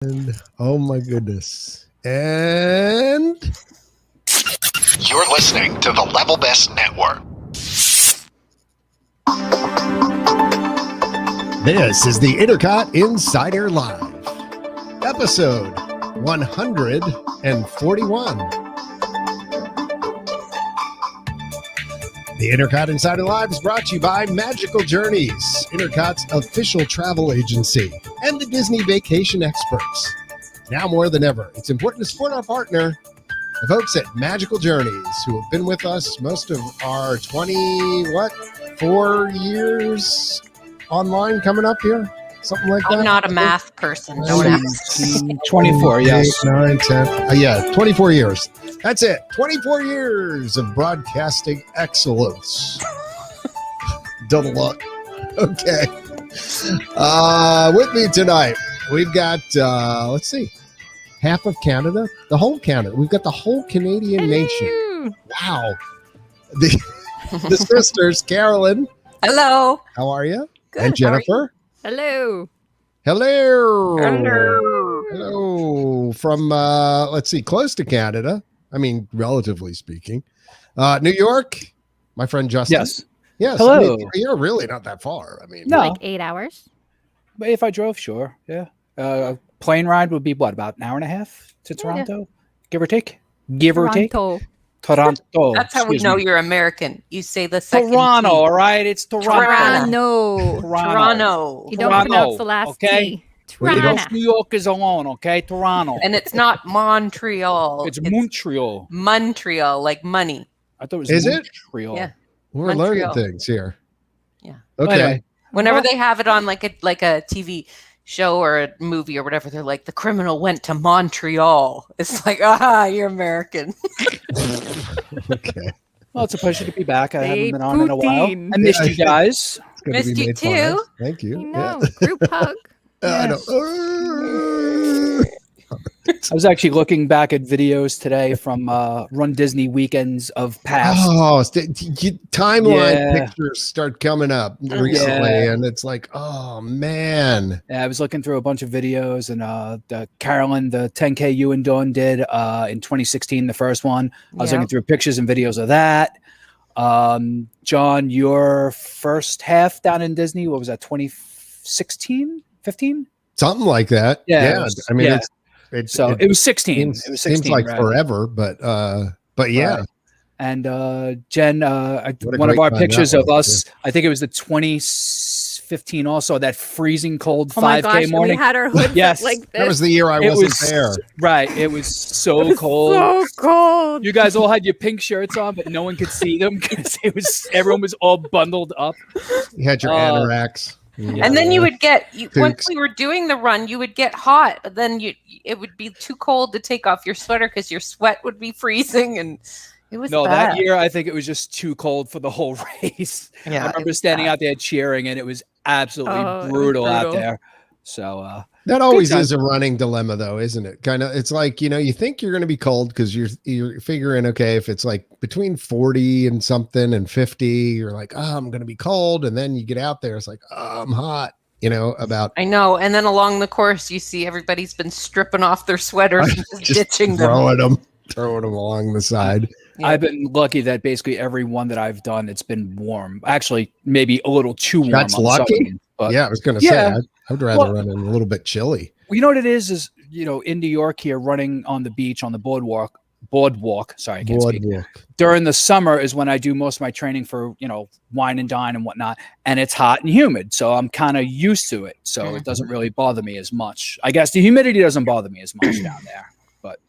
And oh my goodness. And you're listening to the Level Best Network. This is the INTERCOT Insider Live, episode 141. The INTERCOT Insider Live is brought to you by Magical Journeys, INTERCOT's official travel agency, and the Disney Vacation Experts. Now more than ever, it's important to support our partner, the folks at Magical Journeys, who have been with us most of our 4 years online coming up here? Something like that? I'm not a math person. Don't ask. 24, yes. 8, 9, 10. 24 years. That's it. 24 years of broadcasting excellence. Double luck. Okay. With me tonight, we've got, let's see, half of Canada, the whole Canada. We've got the whole Canadian nation. Wow. The sisters, Carolyn. Hello. How are you? Good. And Jennifer. Hello. Hello. Hello. Hello. From, let's see, close to Canada. I mean, relatively speaking. New York, my friend Justin. Yes. Hello. I mean, you're really not that far. I mean, No. Like 8 hours? But if I drove, sure. Yeah. Plane ride would be what, about an hour and a half to Toronto? Give or take? Toronto. Toronto. That's how we Excuse know me. you're American. You say the second Toronto, T. all right? It's Toronto. Toronto. You don't Toronto, pronounce the last okay? T. Wait, you Toronto. don't- New York is alone, okay? Toronto. And it's not Montreal. It's Montreal. Montreal, like money. I thought it was Is it? Montreal. Yeah. we're Montreal. learning things here. Yeah. Okay. Anyway. Whenever Well- they have it on like a TV show or a movie or whatever, they're like, the criminal went to Montreal. It's like, you're American. Okay. Well, it's a pleasure to be back. I Hey, haven't been on in a while. poutine. I missed Yeah, you guys. It's good Missed to be you made fun of. too. Thank you. I know. Group hug. I know. I was actually looking back at videos today from Run Disney weekends of past. Oh, timeline Yeah. pictures start coming up recently, Yeah. and it's like, oh man. Yeah, I was looking through a bunch of videos, and the Carolyn, the 10K you and Dawn did in 2016, the first one. I was Yeah. looking through pictures and videos of that. John, your first half down in Disney, what was that, 2016, 15? Something like that. Yeah, Yeah. it was- I mean, yeah. it's So it was 16. seems, It was 16. seems like right? forever, but yeah. Right. And Jen, What a one of great our time pictures that of was, us, I think it was the 2015 also, that freezing cold Oh my 5K gosh, morning. we had our hoods Yes. up like this. That was the year I It wasn't was there. Right. It was so cold. So cold. You guys all had your pink shirts on, but no one could see them because everyone was all bundled up. You had your anoraks. And then you would get once Kooks. we were doing the run, you would get hot. But then it would be too cold to take off your sweater because your sweat would be freezing, and it was No, bad. that year I think it was just too cold for the whole race. Yeah, I it remember was standing bad. out there cheering, and it was absolutely Oh, it was brutal out brutal. there. So That always time. is a running dilemma, though, isn't it? Kind of, it's like, you think you're going to be cold because you're figuring, okay, if it's like between 40 and something and 50, you're like, oh, I'm going to be cold, and then you get out there, it's like, oh, I'm hot. About I know. And then along the course, you see everybody's been stripping off their sweaters and just ditching them. throwing them along the side. Yeah. I've been lucky that basically every one that I've done, it's been warm. Actually, maybe a little too warm. That's on some lucky? of them, but Yeah, I was going to say, Yeah. I'd rather Well- run in a little bit chilly. Well, you know what it is in New York here, running on the beach on the boardwalk. Sorry, I can't speak. Boardwalk. During the summer is when I do most of my training for wine and dine and whatnot, and it's hot and humid, so I'm kind of used to it. So it doesn't really bother me as much. I guess the humidity doesn't bother me as much down there. But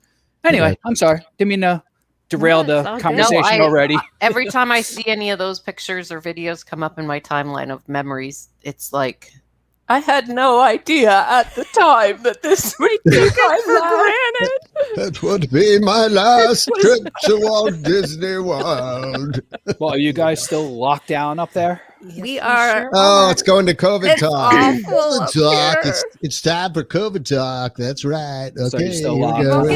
anyway, I'm sorry, didn't mean to derail No, it's the all good. conversation No, already. Every time I see any of those pictures or videos come up in my timeline of memories, it's like, I had no idea at the time that this would be my life. That would be my last trip to Walt Disney World. Well, are you guys still locked down up there? We are- Oh, it's going to COVID It's talk. awful COVID up talk. here. It's time for COVID talk. That's right. Okay, So you're still here we locked go. up.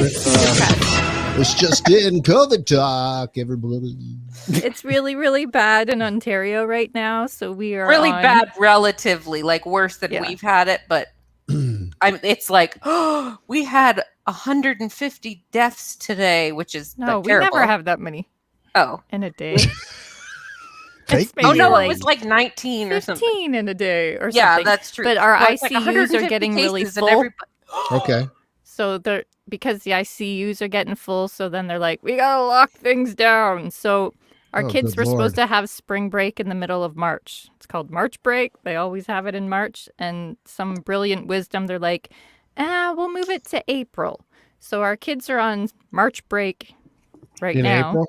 It's just in COVID talk, everybody. It's really, really bad in Ontario right now. So we are Really on- bad relatively, like worse than Yeah. we've had it, but it's like, oh, we had 150 deaths today, which is No, we terrible. never have that many Oh, in a day. Fake It's maybe oh no, like it was like 19 or 15 something. in a day or Yeah, something. that's true. But our Well, it's like ICUs are 150 getting really cases and full. everybody- Okay. So they're because the ICUs are getting full, so then they're like, we gotta lock things down. So our Oh, kids good were supposed Lord. to have spring break in the middle of March. It's called March break. They always have it in March. And some brilliant wisdom, they're like, we'll move it to April. So our kids are on March break right In now. April?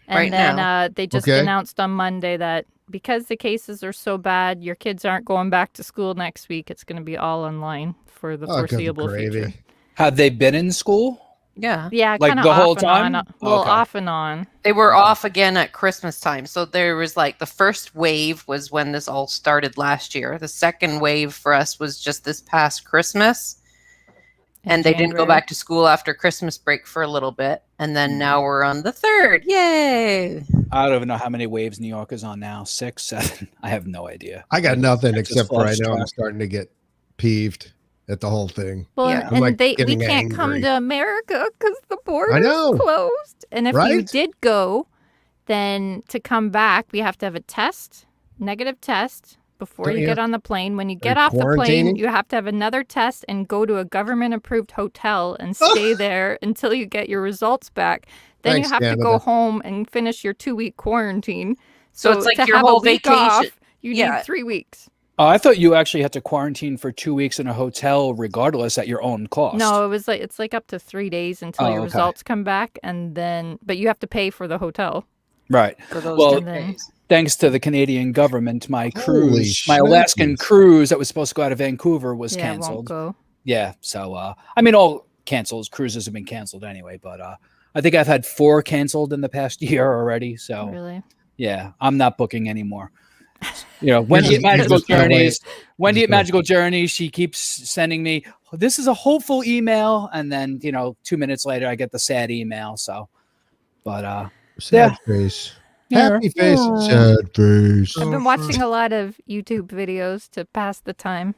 And Right then now. they just Okay. announced on Monday that because the cases are so bad, your kids aren't going back to school next week. It's going to be all online for the Oh, good foreseeable gravy. future. Have they been in school? Yeah. Yeah, Like kind of the whole off and time? on. Well, Okay. off and on. They were off again at Christmas time. So there was like the first wave was when this all started last year. The second wave for us was just this past Christmas. in And they didn't go January. back to school after Christmas break for a little bit. And then now we're on the third. Yay. I don't even know how many waves New York is on now. 6, 7. I have no idea. I got nothing That's except just for I lost know I'm track. starting to get peeved at the whole thing. Well, Yeah. I'm, and like, we getting can't come angry. to America because the border's know. closed. And if you Right? did go, then to come back, we have to have a test, negative test, before Don't you you get have- on the plane. When you you get off the plane, quarantining? you have to have another test and go to a government-approved hotel and stay there until you get your results back. Then Thanks, you have to Canada. go home and finish your 2-week quarantine. So it's like to your have whole a week vacation. off, you Yeah. need 3 weeks. Oh, I thought you actually had to quarantine for 2 weeks in a hotel, regardless at your own cost. No, it was like it's like up to 3 days until Oh, your okay. results come back, and then but you have to pay for the hotel. Right. For those Well, 2 days. Thanks to the Canadian government, my Holy cruise, my Alaskan shnikes. cruise that was supposed to go out of Vancouver was Yeah, it won't canceled. go. Yeah. So, I mean, all cancels, cruises have been canceled anyway, but I think I've had 4 canceled in the past year already. So, Really? yeah, I'm not booking anymore. You know, Wendy at You're Magical just gonna Journeys, Wendy Just at gonna- Magical Journeys, she keeps sending me, this is a hopeful email. And then, 2 minutes later, I get the sad email. So, but, Sad face. Yeah. Happy face. Sad face. I've been watching a lot of YouTube videos to pass the time.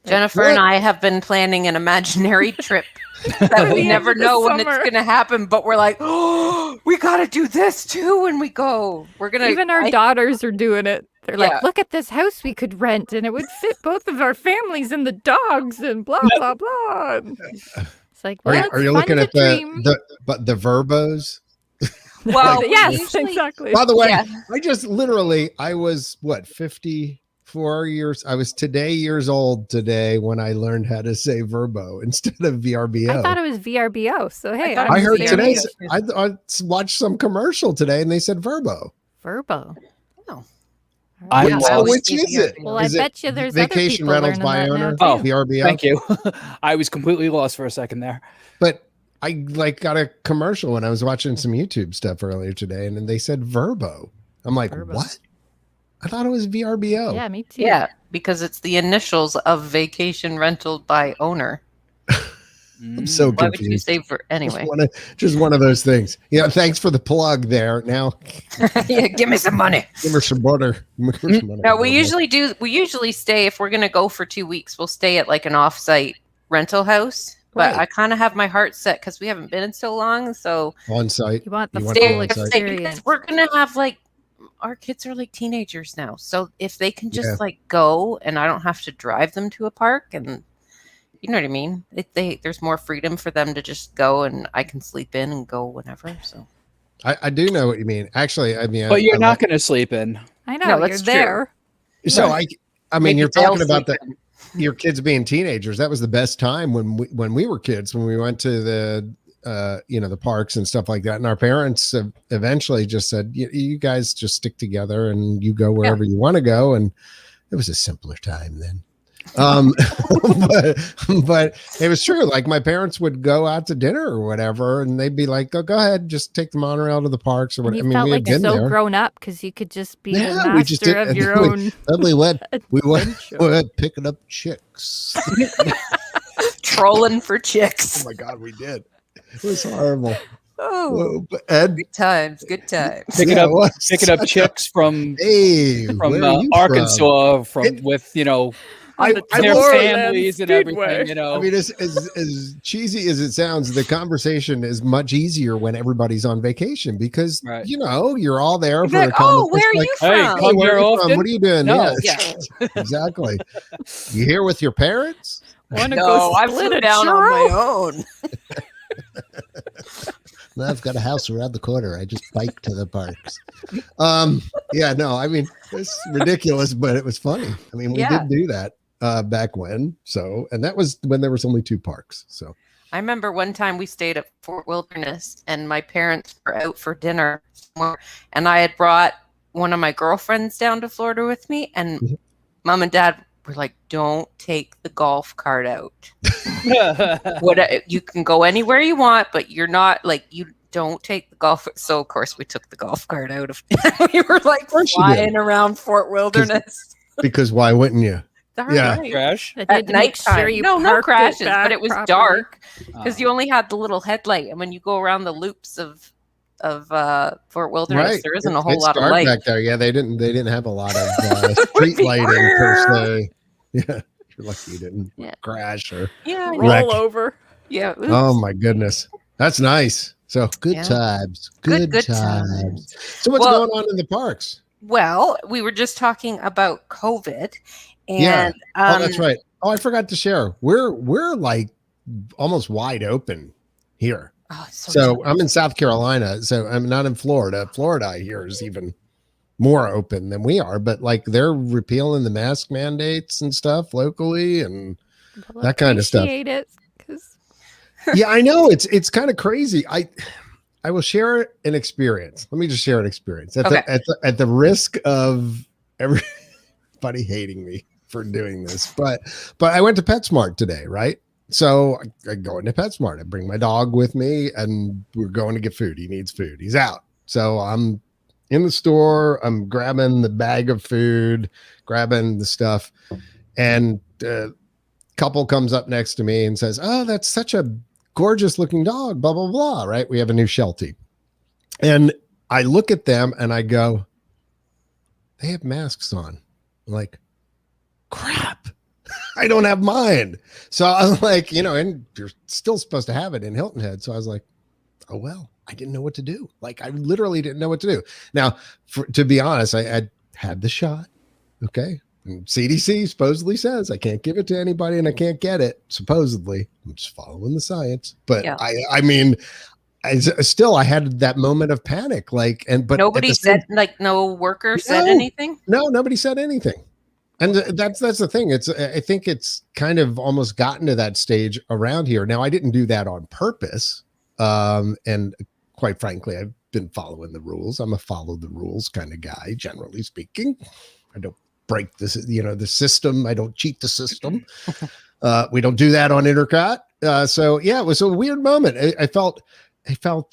Jennifer and I have been planning an imaginary trip that we the never end of the know when it's summer. going to happen, but we're like, oh, we got to do this too when we go. We're going to Even our daughters are doing it. They're Yeah. like, look at this house we could rent, and it would fit both of our families and the dogs, and blah blah blah. It's like, well, Are you it's looking fun at to dream. the verbos? Well, we yes, usually- exactly. By the way, Yeah. I was 54 years. I was years old today when I learned how to say verbo instead of VRBO. I thought it was VRBO. So hey, thought I'm I heard the today. same age. I watched some commercial today, and they said verbo. Verbo. Oh. I Yeah, lost. I always Which think is it? Well, I Is it bet you there's other Vacation people rentals learning by that owner. now, Oh, too. VRBO. Thank you. I was completely lost for a second there. But I got a commercial when I was watching some YouTube stuff earlier today, and then they said verbo. I'm like, Verbo. what? I thought it was VRBO. Yeah, me too. Yeah, because it's the initials of vacation rental by owner. I'm so Why would you confused. say for anyway? Just one of those things. Yeah, thanks for the plug there. Now, Yeah, give me some money. give me some butter. No, we usually stay if we're gonna go for 2 weeks. We'll stay at like an off-site rental house. But Right. I kind of have my heart set because we haven't been in so long. So on site. You want the You want full the on-site. experience. because we're gonna have like our kids are like teenagers now. So if they can just Yeah. like go and I don't have to drive them to a park and you know what I mean? There's more freedom for them to just go and I can sleep in and go whenever. So I do know what you mean. Actually, I mean, But you're I not like- going to sleep in. I know No, you're that's true. there. So Right. I mean, maybe you're they'll talking about sleep in. your kids being teenagers. That was the best time when we were kids, when we went to the the parks and stuff like that. And our parents eventually just said, you guys just stick together and you go wherever you want to go. And it was a simpler time then. But it was true. Like my parents would go out to dinner or whatever, and they'd be like, go ahead, just take the monorail to the parks or And whatever. you I mean, felt we had like been so there. grown up because you could just be Yeah, the we just master did- of your we- own. Then we went adventure. picking up chicks. Trolling for chicks. Oh my God, we did. It was horrible. Oh, But Ed, good times, good times. Picking yeah, up it was. chicks from Hey, from where are you Arkansas, from It- with On the Their Tomorrowland families and Speedway. everything, you know. I mean, as cheesy as it sounds, the conversation is much easier when everybody's on vacation because Right. you're all there You'd for be a like, comment oh, where that's are like, you Hey, from? come where here are you from? often? What are you doing? No. Yeah. Exactly. You here with your parents? Want to No, go I split flew a down on churro? my own. No, I've got a house around the corner. I just bike to the parks. Yeah, no, I mean, it's ridiculous, but it was funny. I mean, we Yeah. did do that back when. So, and that was when there was only 2 parks. So, I remember one time we stayed at Fort Wilderness and my parents were out for dinner somewhere, and I had brought one of my girlfriends down to Florida with me, and Mhm. Mom and Dad were like, don't take the golf cart out. You can go anywhere you want, but you're not like, you don't take the golf. So of course we took the golf cart out of we were like course you did. flying around Fort Wilderness. because why wouldn't you? Darn Yeah. right. Crash. That At did to make sure nighttime. you No parked crashes, back but it was properly. dark because Oh. you only had the little headlight, and when you go around the loops of Fort Wilderness, Right. there isn't a whole It's lot of dark light. back there. Yeah, they didn't have a lot of street be lighting per se. Yeah. You're lucky you didn't Yeah. crash or Yeah, Roll wreck. over. yeah. Oops. Oh my goodness. That's nice. So good Yeah. times. Good Good times. times. So what's Well- going on in the parks? Well, we were just talking about COVID, and Yeah. Oh, that's right. Oh, I forgot to share. We're like almost wide open here. Oh, So I'm in South Carolina. So I'm not in Florida. Florida, I hear, is even more open than we are. But like they're repealing the mask mandates and stuff locally, and Well, that kind of stuff. appreciate it, 'cause yeah, I know it's kind of crazy. I will share an experience. Let me just share an experience Okay. at the risk of everybody hating me for doing this. But I went to PetSmart today, right? So I go into PetSmart. I bring my dog with me, and we're going to get food. He needs food. He's out. So I'm in the store. I'm grabbing the bag of food, grabbing the stuff, and couple comes up next to me and says, "Oh, that's such a gorgeous looking dog, blah, blah, blah." Right. We have a new Sheltie. And I look at them and I go, they have masks on. I'm like, crap. I don't have mine. So I was like, and you're still supposed to have it in Hilton Head. So I was like, oh, well, I didn't know what to do. Like, I literally didn't know what to do. Now, to be honest, I had the shot. Okay. And CDC supposedly says I can't give it to anybody and I can't get it. Supposedly, I'm just following the science. But Yeah. I mean, I had that moment of panic. Like, but nobody said, like, no worker said No. anything. no, nobody said anything. And that's the thing. I think it's kind of almost gotten to that stage around here. Now, I didn't do that on purpose. And quite frankly, I've been following the rules. I'm a follow the rules kind of guy, generally speaking. I don't break this, the system. I don't cheat the system. We don't do that on INTERCOT. So yeah, it was a weird moment. I felt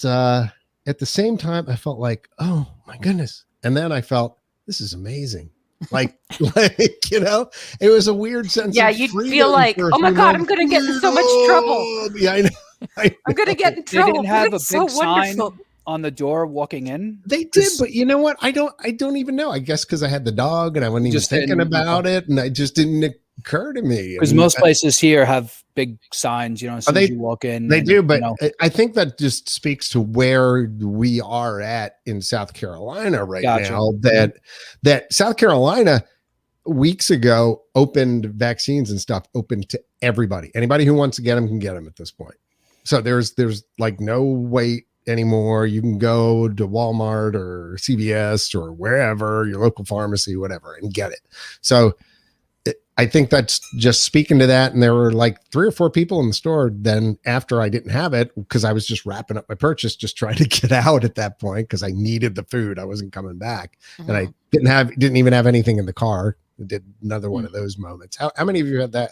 at the same time, I felt like, oh my goodness. And then I felt, this is amazing. Like, it was a weird sense. Yeah, of you'd freedom feel like, for a oh my few God, I'm moments. going to get in so much trouble. Yeah, I know. I'm going to get in They trouble. didn't have a It's big so sign wonderful. on the door walking in. They did, but you know what? I don't even know. I guess because I had the dog and I wasn't even Just thinking didn't- about it, and it just didn't occur to me. Because And most places here have big signs, as soon they- as you walk in. they and, do, but you know, I think that just speaks to where we are at in South Carolina right Gotcha. now. That South Carolina weeks ago opened vaccines and stuff open to everybody. Anybody who wants to get them can get them at this point. So there's like no wait anymore. You can go to Walmart or CVS or wherever, your local pharmacy, whatever, and get it. So I think that's just speaking to that. And there were like 3 or 4 people in the store then after I didn't have it, because I was just wrapping up my purchase, just trying to get out at that point because I needed the food. I wasn't coming back. And I didn't even have anything in the car. I did another one of those moments. How many of you had that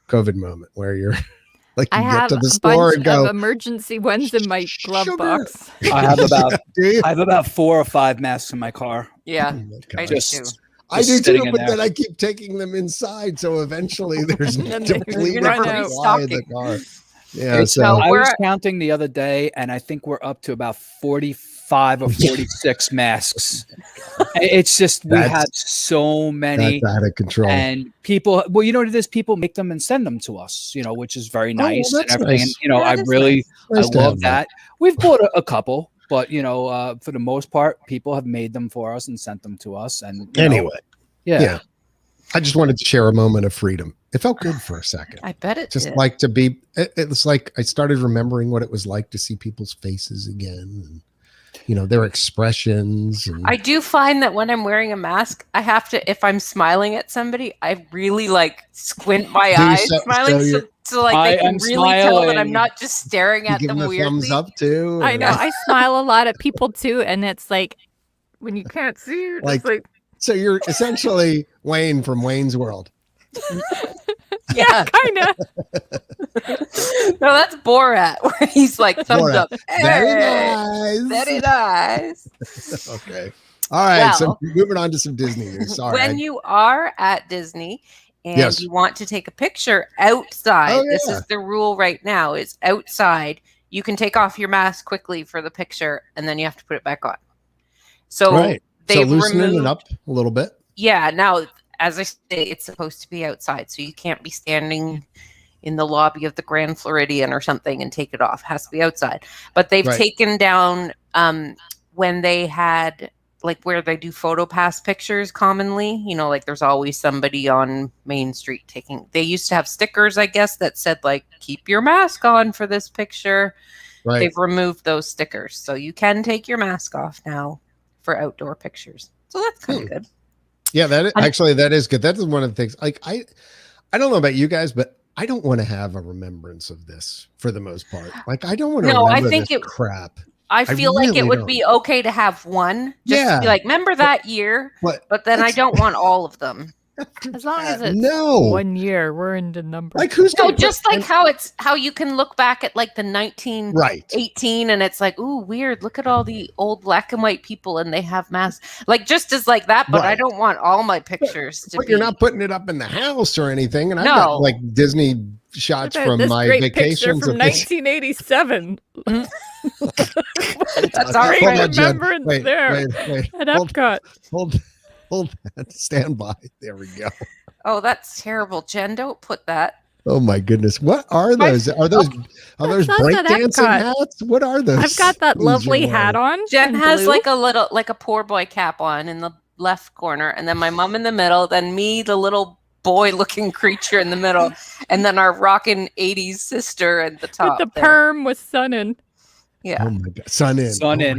COVID moment where you're like, you I get have to the a store bunch and go, of emergency ones in my glove Sugar. box. I have about do you? I have about 4 or 5 masks in my car. Yeah, Oh my I God. do Just too. I do sitting too, in but there. then I keep taking them inside. So eventually there's And to then completely you're not supply the restocking. car. Yeah. It's, So I we're was at- counting the other day, and I think we're up to about 40 45 or 46 masks. It's just we had so many. That's out of control. And people, well, you know what it is? People make them and send them to us, which is very nice and everything. Nice. And, I really Nice to love have that. We've bought a couple, but for the most part, people have made them for us and sent them to us. And anyway, yeah. I just wanted to share a moment of freedom. It felt good for a second. I bet it just did. like to be. It was like I started remembering what it was like to see people's faces again, and their expressions. And I do find that when I'm wearing a mask, I have to, if I'm smiling at somebody, I really squint my eyes smiling so they can really tell that I'm not just staring at them weirdly. Thumbs up too. I know. I smile a lot at people too, and it's like when you can't see, you're just like. So you're essentially Wayne from Wayne's World. Yeah, kind of. No, that's Borat, where he's like thumbs up. Very nice. Very nice. Okay. All right. So moving on to some Disney news. Sorry. When you are at Disney and you want to take a picture outside, this is the rule right now, is outside. You can take off your mask quickly for the picture, and then you have to put it back on. So they've loosening it up a little bit. Yeah. Now, as I say, it's supposed to be outside, so you can't be standing in the lobby of the Grand Floridian or something and take it off. It has to be outside. But they've taken down when they had where they do photo pass pictures commonly, there's always somebody on Main Street taking. They used to have stickers, I guess, that said keep your mask on for this picture. Right. They've removed those stickers, so you can take your mask off now for outdoor pictures. So that's kind of good. Yeah, that is good. That is one of the things. I don't know about you guys, but I don't want to have a remembrance of this for the most part. I don't want to remember this crap. I feel like it would be okay to have one. Just to be remember that year, but then I don't want all of them. As long as it's 1 year, we're in the number. Just how you can look back at the 1918 and it's ooh, weird. Look at all the old black and white people and they have masks. Just as that, but I don't want all my pictures to be. You're not putting it up in the house or anything. And I've got Disney shots from my vacations from 1987. That's all right. Remembrance there at Epcot. Hold that. Stand by. There we go. Oh, that's terrible, Jen. Don't put that. Oh my goodness. What are those? Are those breakdancing hats? What are those? I've got that lovely hat on. Jen has a poor boy cap on in the left corner, and then my mom in the middle, then me, the little boy-looking creature in the middle, and then our rockin' 80s sister at the top. With the perm with sun in. Yeah. Oh my God. Sun in.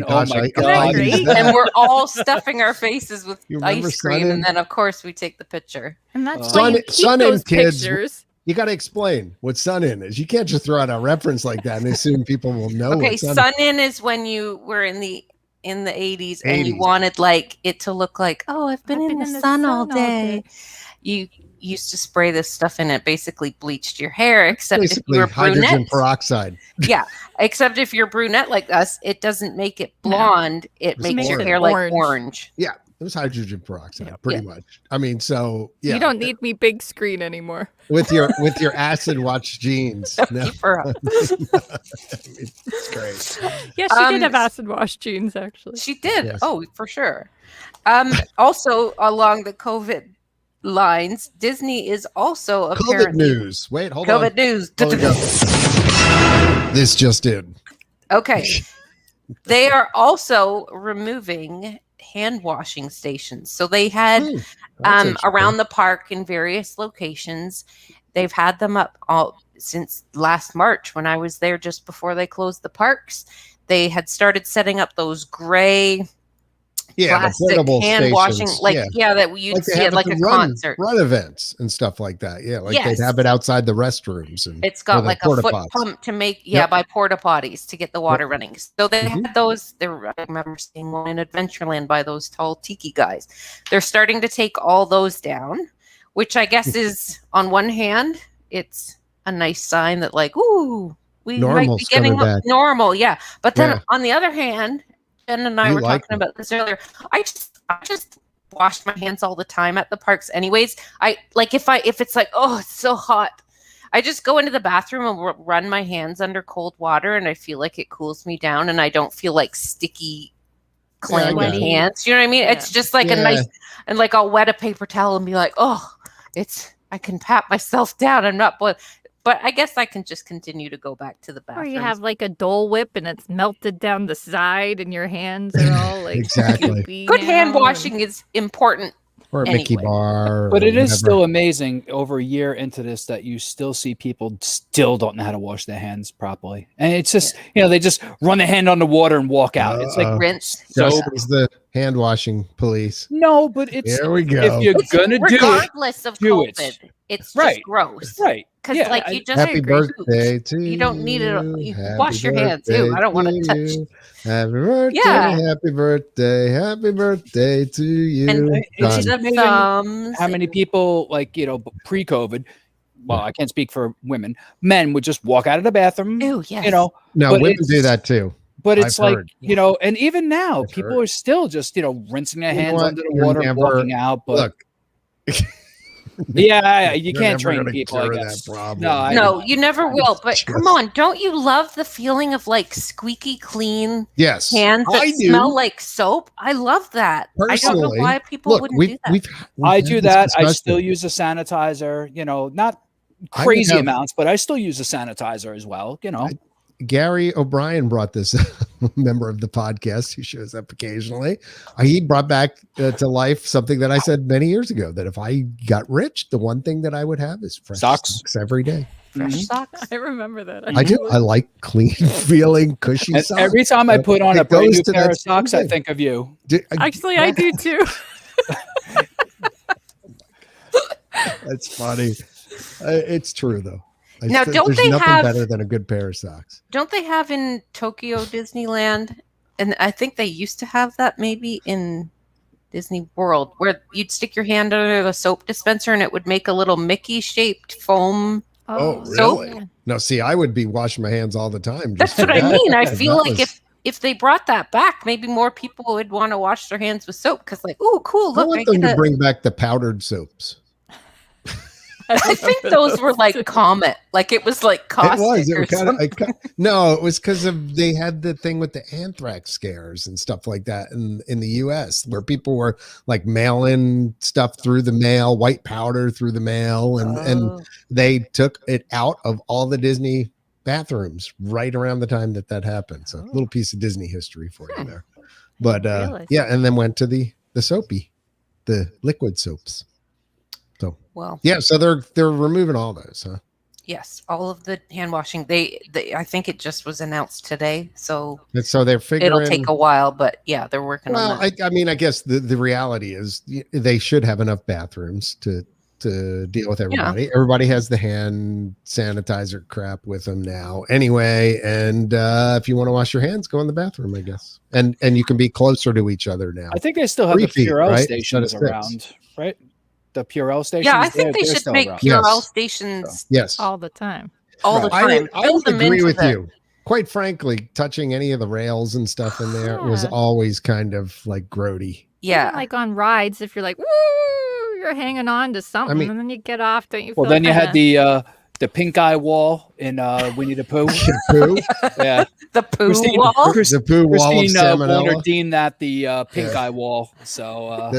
Oh my God. And we're all stuffing our faces with ice cream, and then of course we take the picture. And that's why you keep those pictures. You got to explain what sun in is. You can't just throw out a reference like that and assume people will know. Okay, sun in is when you were in the 80s and you wanted it to look like, oh, I've been in the sun all day. You used to spray this stuff in it, basically bleached your hair, except if you were brunette. Hydrogen peroxide. Yeah, except if you're brunette like us, it doesn't make it blonde. It makes your hair orange. Yeah, it was hydrogen peroxide, pretty much. I mean, so yeah. You don't need me big screen anymore. With your acid wash jeans. No. It's great. Yeah, she did have acid wash jeans, actually. She did. Yes. Oh, for sure. Also, along the COVID lines, Disney is also apparently COVID news. Wait, hold on. COVID news. This just in. Okay. They are also removing hand washing stations. So they had around the park in various locations. They've had them up all since last March when I was there just before they closed the parks. They had started setting up those gray plastic hand washing, that we used to see at a concert, run events and stuff like that. Yeah, they'd have it outside the restrooms, and it's got a foot pump to make by porta potties to get the water running. So they had those. I remember seeing one in Adventureland by those tall tiki guys. They're starting to take all those down, which I guess is on one hand, it's a nice sign that ooh, we might be getting up normal. Yeah, but then on the other hand. Jen and I were talking about this earlier. I just wash my hands all the time at the parks anyways. If it's oh, it's so hot, I just go into the bathroom and run my hands under cold water and I feel like it cools me down and I don't feel sticky clammy got it. hands. You know what I mean? It's just like a nice, and like I'll wet a paper towel and be like, oh, I can pat myself down. I'm not, but I guess I can just continue to go back to the bathroom. Or you have like a Dole Whip and it's melted down the side and your hands are all like Exactly. goopy Good now hand washing is important. Or a Mickey Anyway. bar. But or it is whatever. still amazing over a year into this that you still see people still don't know how to wash their hands properly. And it's just, they just run their hand on the water and walk out. It's like Rinse. Justin's the hand washing police. No, but it's Here we go. if you're gonna do it, regardless of do it. COVID, it's Right. just gross. right. Because Yeah, like you just Happy birthday to You don't need it. You Happy wash your hands too. I don't want to touch. you. Happy birthday, Yeah. happy birthday to you. And It's to the amazing thumbs. how many people pre-COVID. Well, I can't speak for women. Men would just walk out of the bathroom. Ew, yes. No, but women it's- do that too. But it's I've heard. and even now, I've people heard. are still just, rinsing their You know hands what? under the You're water, never- walking out. But Look, you you're can't never train gonna people. I cure guess. that problem. No, you never will. But just- come on, don't you love the feeling of like squeaky clean Yes, hands that I do. smell like soap? I love that. I don't Personally, know why people Look, wouldn't we've, do that. we've I had do this that. I discussion. still use a sanitizer. Not I would crazy have- amounts, but I still use a sanitizer as well. Gary O'Brien brought this member of the podcast who shows up occasionally. He brought back to life something that I said many years ago, that if I got rich, the one thing that I would have is fresh Socks. every day. Fresh Mhm. socks. I remember that. I do. I like clean feeling, cushy And socks. every time I put on It a brand goes new to pair that of socks, I same think of you. Actually, I do too. That's funny. It's true though. Now, don't there's they nothing have- better than a good pair of socks. Don't they have in Tokyo Disneyland? And I think they used to have that maybe in Disney World, where you'd stick your hand under the soap dispenser and it would make a little Mickey shaped foam. Oh, really? yeah. No, see, I would be washing my hands all the time. That's just what for I that. mean. I That feel like was- if they brought that back, maybe more people would want to wash their hands with soap because, like, oh, cool! I Look, want them to bring back the powdered soaps. I think those were like Comet, like it was like caustic It or was kind something. no, it was because of they had the thing with the anthrax scares and stuff like that in the U.S. where people were like mailing stuff through the mail, white powder through the mail, and Oh. they took it out of all the Disney bathrooms right around the time that happened. So a little piece of Disney history for you there. But realize yeah, and then went to the soapy, the liquid soaps. So Well, yeah, so they're removing all those, huh? yes, all of the hand washing. They I think it just was announced today, so And so they're figuring it'll take a while. But yeah, they're working well, on that. I mean, I guess the reality is they should have enough bathrooms to deal with everybody. Everybody has the hand sanitizer crap with them now anyway. And if you want to wash your hands, go in the bathroom, I guess. And you can be closer to each other now. I think they still have 3 the feet, Purell right? stations Instead of 6. around, right? The Purell stations. Yeah, I think they they're should still make around. Yes. Purell stations Yes. all the time. all the I time. would Build them agree into with the- you. Quite frankly, touching any of the rails and stuff in there was Yeah. always kind of like grody. Yeah, Even, like on rides, if you're like, woo, you're hanging on to something, mean- and then you get off, don't you? Well, feel then you had kinda- the pink eye wall in Winnie the Pooh. Pooh, Yeah, the poo Christine- wall. the Pooh wall of Christine Warner salmonella. deemed that the pink Yeah. eye wall. So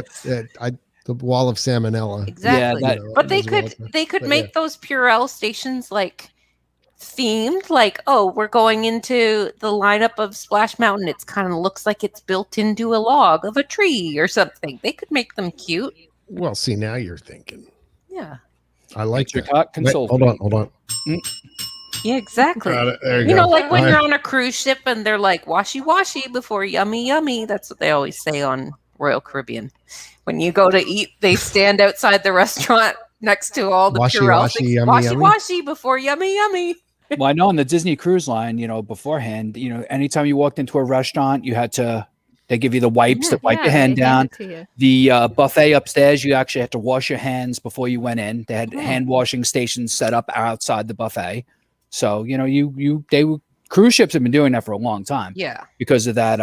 The wall of salmonella. Exactly. that- But they as well. could But make those Purell stations like themed, like, oh, we're going into the lineup of Splash Mountain. It's kind of looks like it's built into a log of a tree or something. They could make them cute. Well, see, now you're thinking. Yeah. I like that. INTERCOT Wait, consult. hold on. Yeah, exactly. Got it. There you, You go. know, like when I- you're on a cruise ship and they're like washy washy before yummy yummy. That's what they always say on Royal Caribbean. When you go to eat, they stand outside the restaurant next to all the Washy, Purell washy, things. yummy, Washy yummy? washy before yummy yummy. Well, I know on the Disney Cruise Line, beforehand, anytime you walked into a restaurant, they give you the wipes to wipe Yeah, your hand they hand down. it to you. The buffet upstairs, you actually had to wash your hands before you went in. They had hand washing stations set up outside the buffet. So, cruise ships have been doing that for a long time Yeah. because of that,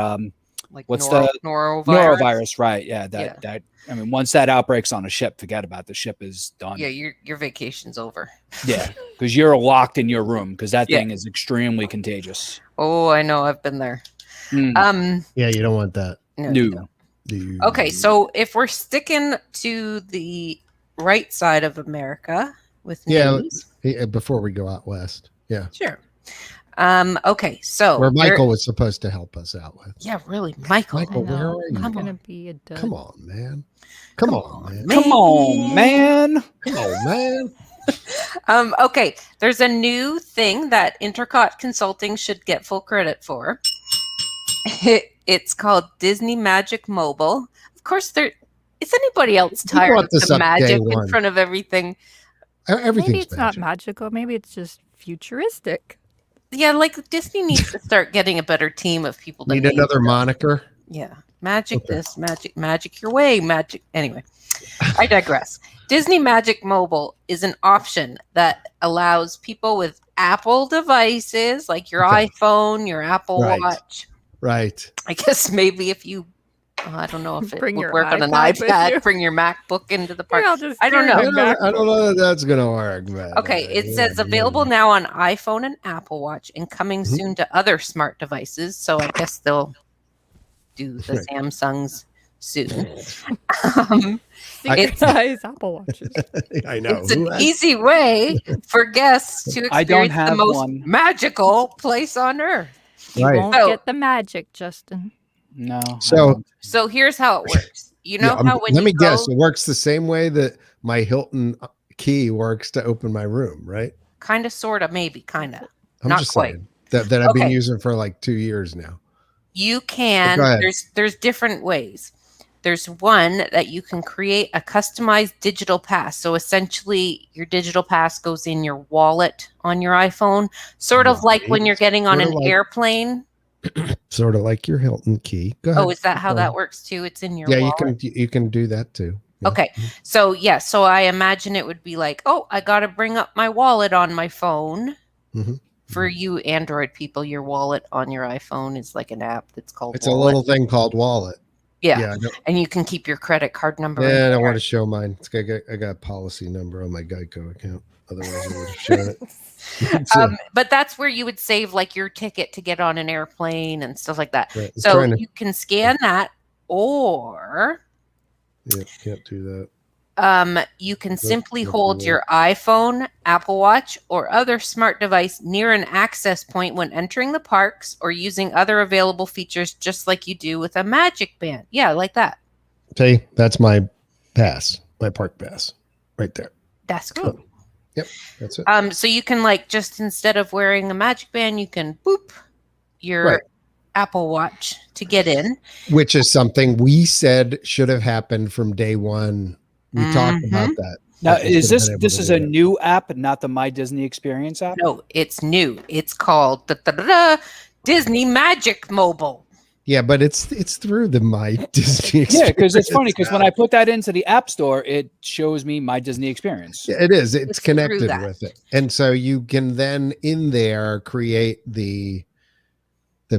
Like What's norovirus? norovirus, right? Yeah. Yeah. That, I mean, once that outbreak's on a ship, forget about it. The ship is done. Yeah, your vacation's over. Yeah. Because you're locked in your room because that Yeah. thing is extremely contagious. Oh, I know. I've been there. Mm. Yeah, you don't want that. No. you No. don't. Okay, so if we're sticking to the right side of America with news. Before we go out west. Yeah. Sure. Okay, so Where Michael was supposed to help us out with. Yeah, really, Michael. Michael, where are you? I'm gonna be a dud. Come on, man. Come on, man. Come on, man. Come on, man. Okay, there's a new thing that INTERCOT Consulting should get full credit for. It's called Disney Magic Mobile. Of course, is anybody else tired of the magic in front of everything? Maybe it's not magical. Maybe it's just futuristic. Yeah, like Disney needs to start getting a better team of people. Need another moniker? Yeah. Magic this, magic your way, magic. Anyway, I digress. Disney Magic Mobile is an option that allows people with Apple devices, like your iPhone, your Apple Watch. Right. I guess maybe if you, I don't know if it would work on an iPad, bring your MacBook into the park. I don't know. I don't know if that's going to work. Man. Okay, it says available now on iPhone and Apple Watch and coming soon to other smart devices. So I guess they'll do the Samsungs soon. It's Apple Watches. I know. It's an easy way for guests to experience the most magical place on earth. You won't get the magic, Justin. No. So here's how it works. You know how when let me guess, it works the same way that my Hilton key works to open my room, right? Kind of, sort of, maybe, kind of. I'm Not just quite. Saying that I've been using for like 2 years now. You can. There's different ways. There's one that you can create a customized digital pass. So essentially, your digital pass goes in your wallet on your iPhone, sort of like when you're getting on an airplane. Sort of like your Hilton key. Go ahead. Oh, is that how that works too? It's in your wallet? You can do that too. Yeah. Okay. So so I imagine it would be like, oh, I got to bring up my wallet on my phone. Mm-hmm. For you Android people, your wallet on your iPhone is like an app that's called It's Wallet. A little thing called Wallet. Yeah. And you can keep your credit card number. Yeah, I don't want to show mine. I got a policy number on my Geico account. Otherwise, I would have shown it. But that's where you would save like your ticket to get on an airplane and stuff like that. Right. So you can scan that, or can't do that. You can simply hold your iPhone, Apple Watch, or other smart device near an access point when entering the parks or using other available features, just like you do with a Magic Band. Yeah, like that. See, that's my pass, my park pass, right there. That's cool. Yep, that's it. So you can just instead of wearing a Magic Band, you can boop your Apple Watch to get in, which is something we said should have happened from day one. We talked about that. Now, is this is a new app, not the My Disney Experience app? No, it's new. It's called Disney Magic Mobile. Yeah, but it's through the My Disney Experience. Yeah, because it's funny because when I put that into the App Store, it shows me My Disney Experience. Yeah, it is. It's connected with it, and so you can then in there create the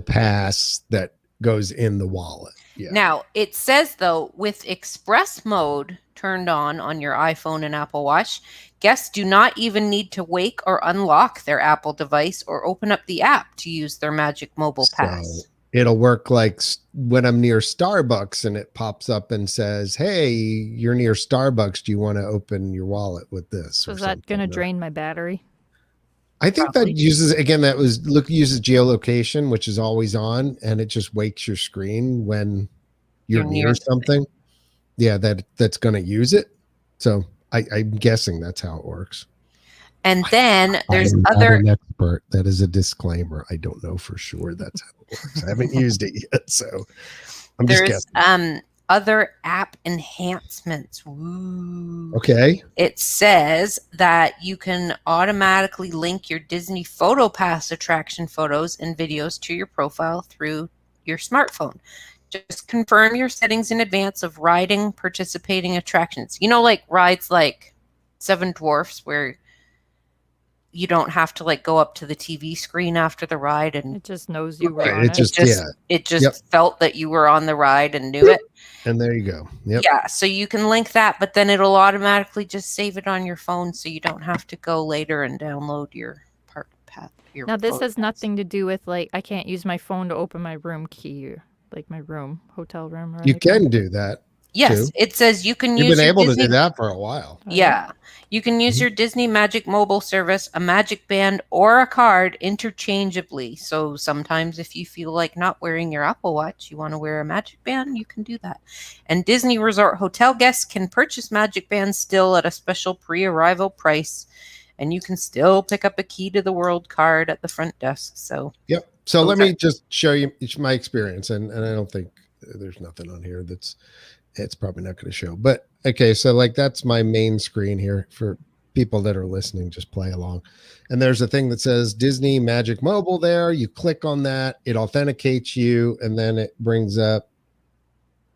pass that goes in the wallet. Yeah. Now it says though, with Express mode turned on your iPhone and Apple Watch, guests do not even need to wake or unlock their Apple device or open up the app to use their Magic Mobile Pass. It'll work like when I'm near Starbucks and it pops up and says, "Hey, you're near Starbucks. Do you want to open your wallet with this?" So is that going to drain my battery? I think that uses geolocation, which is always on, and it just wakes your screen when you're near something. Yeah, that's going to use it. So I'm guessing that's how it works. And then there's I'm not an expert. That is a disclaimer. I don't know for sure that's how it works. I haven't used it yet, so I'm just guessing. Other app enhancements. Woo. Okay. It says that you can automatically link your Disney Photo Pass attraction photos and videos to your profile through your smartphone. Just confirm your settings in advance of riding participating attractions. You know, like rides like Seven Dwarfs where you don't have to go up to the TV screen after the ride, and it just knows you were on it. It just felt that you were on the ride and knew it. And there you go. Yep. Yeah, so you can link that, but then it'll automatically just save it on your phone, so you don't have to go later and download your park path. Now this has nothing to do with I can't use my phone to open my room key, like my room, hotel room. Or You anything. can do that. Yes, too. it says you can You've use been your able Disney. to do that for a while. Yeah. You can use your Disney Magic mobile service, a Magic Band, or a card interchangeably. So sometimes if you feel like not wearing your Apple Watch, you want to wear a Magic Band, you can do that. And Disney Resort hotel guests can purchase Magic Bands still at a special pre-arrival price. And you can still pick up a Key to the World card at the front desk. So Yep. So Those let me just show you my experience. And I don't think there's nothing on here it's probably not going to show. But okay, so like that's my main screen here for people that are listening, just play along. And there's a thing that says Disney Magic Mobile there. You click on that, it authenticates you, and then it brings up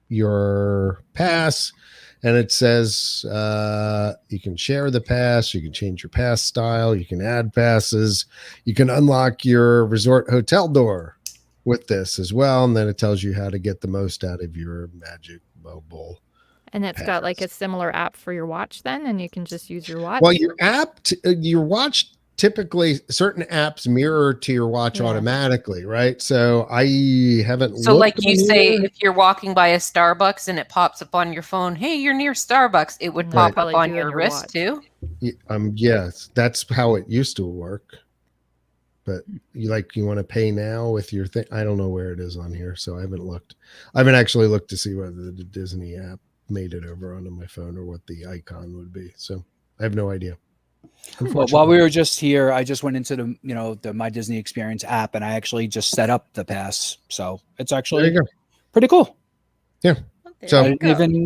your pass. And it says you can share the pass, you can change your pass style, you can add passes, you can unlock your resort hotel door with this as well. And then it tells you how to get the most out of your Magic Mobile. And it's got like a similar app for your watch then, and you can just use your watch. Well, your watch, typically certain apps mirror to your watch automatically, right? So I haven't. So like you say, here. if you're walking by a Starbucks and it pops up on your phone, hey, you're near Starbucks, it would pop up probably on do your on your wrist watch. too. Yes, that's how it used to work. But you want to pay now with your thing. I don't know where it is on here, so I haven't looked. I haven't actually looked to see whether the Disney app made it over onto my phone or what the icon would be. So I have no idea. Well, while we were just here, I just went into the My Disney Experience app, and I actually just set up the pass. So it's actually pretty cool. Yeah. So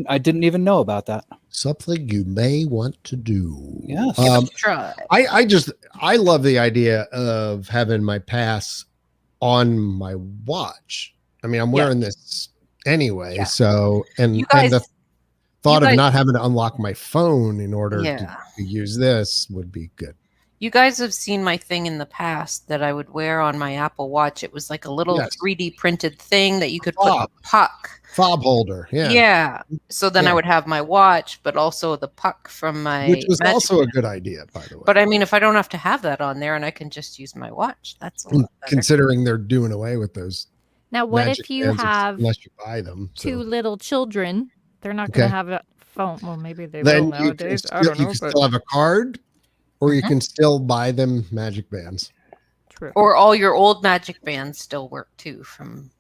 I didn't even know about that. Something you may want to do. Yes. try. I love the idea of having my pass on my watch. I mean, I'm wearing this anyway. So, and the thought of not having to unlock my phone in order to use this would be good. You guys have seen my thing in the past that I would wear on my Apple Watch. It was like a little 3D printed thing that you could put a puck. Fob holder. Yeah. Yeah. So then I would have my watch, but also the puck from my. Which was also a good idea, by the way. But I mean, if I don't have to have that on there and I can just use my watch, that's a lot better. Considering they're doing away with those. Now, what if you have unless you buy them? two little children? They're not going to have a phone. Well, maybe they will nowadays. I don't know. You can still have a card, or you can still buy them Magic Bands. True. Or all your old Magic Bands still work too from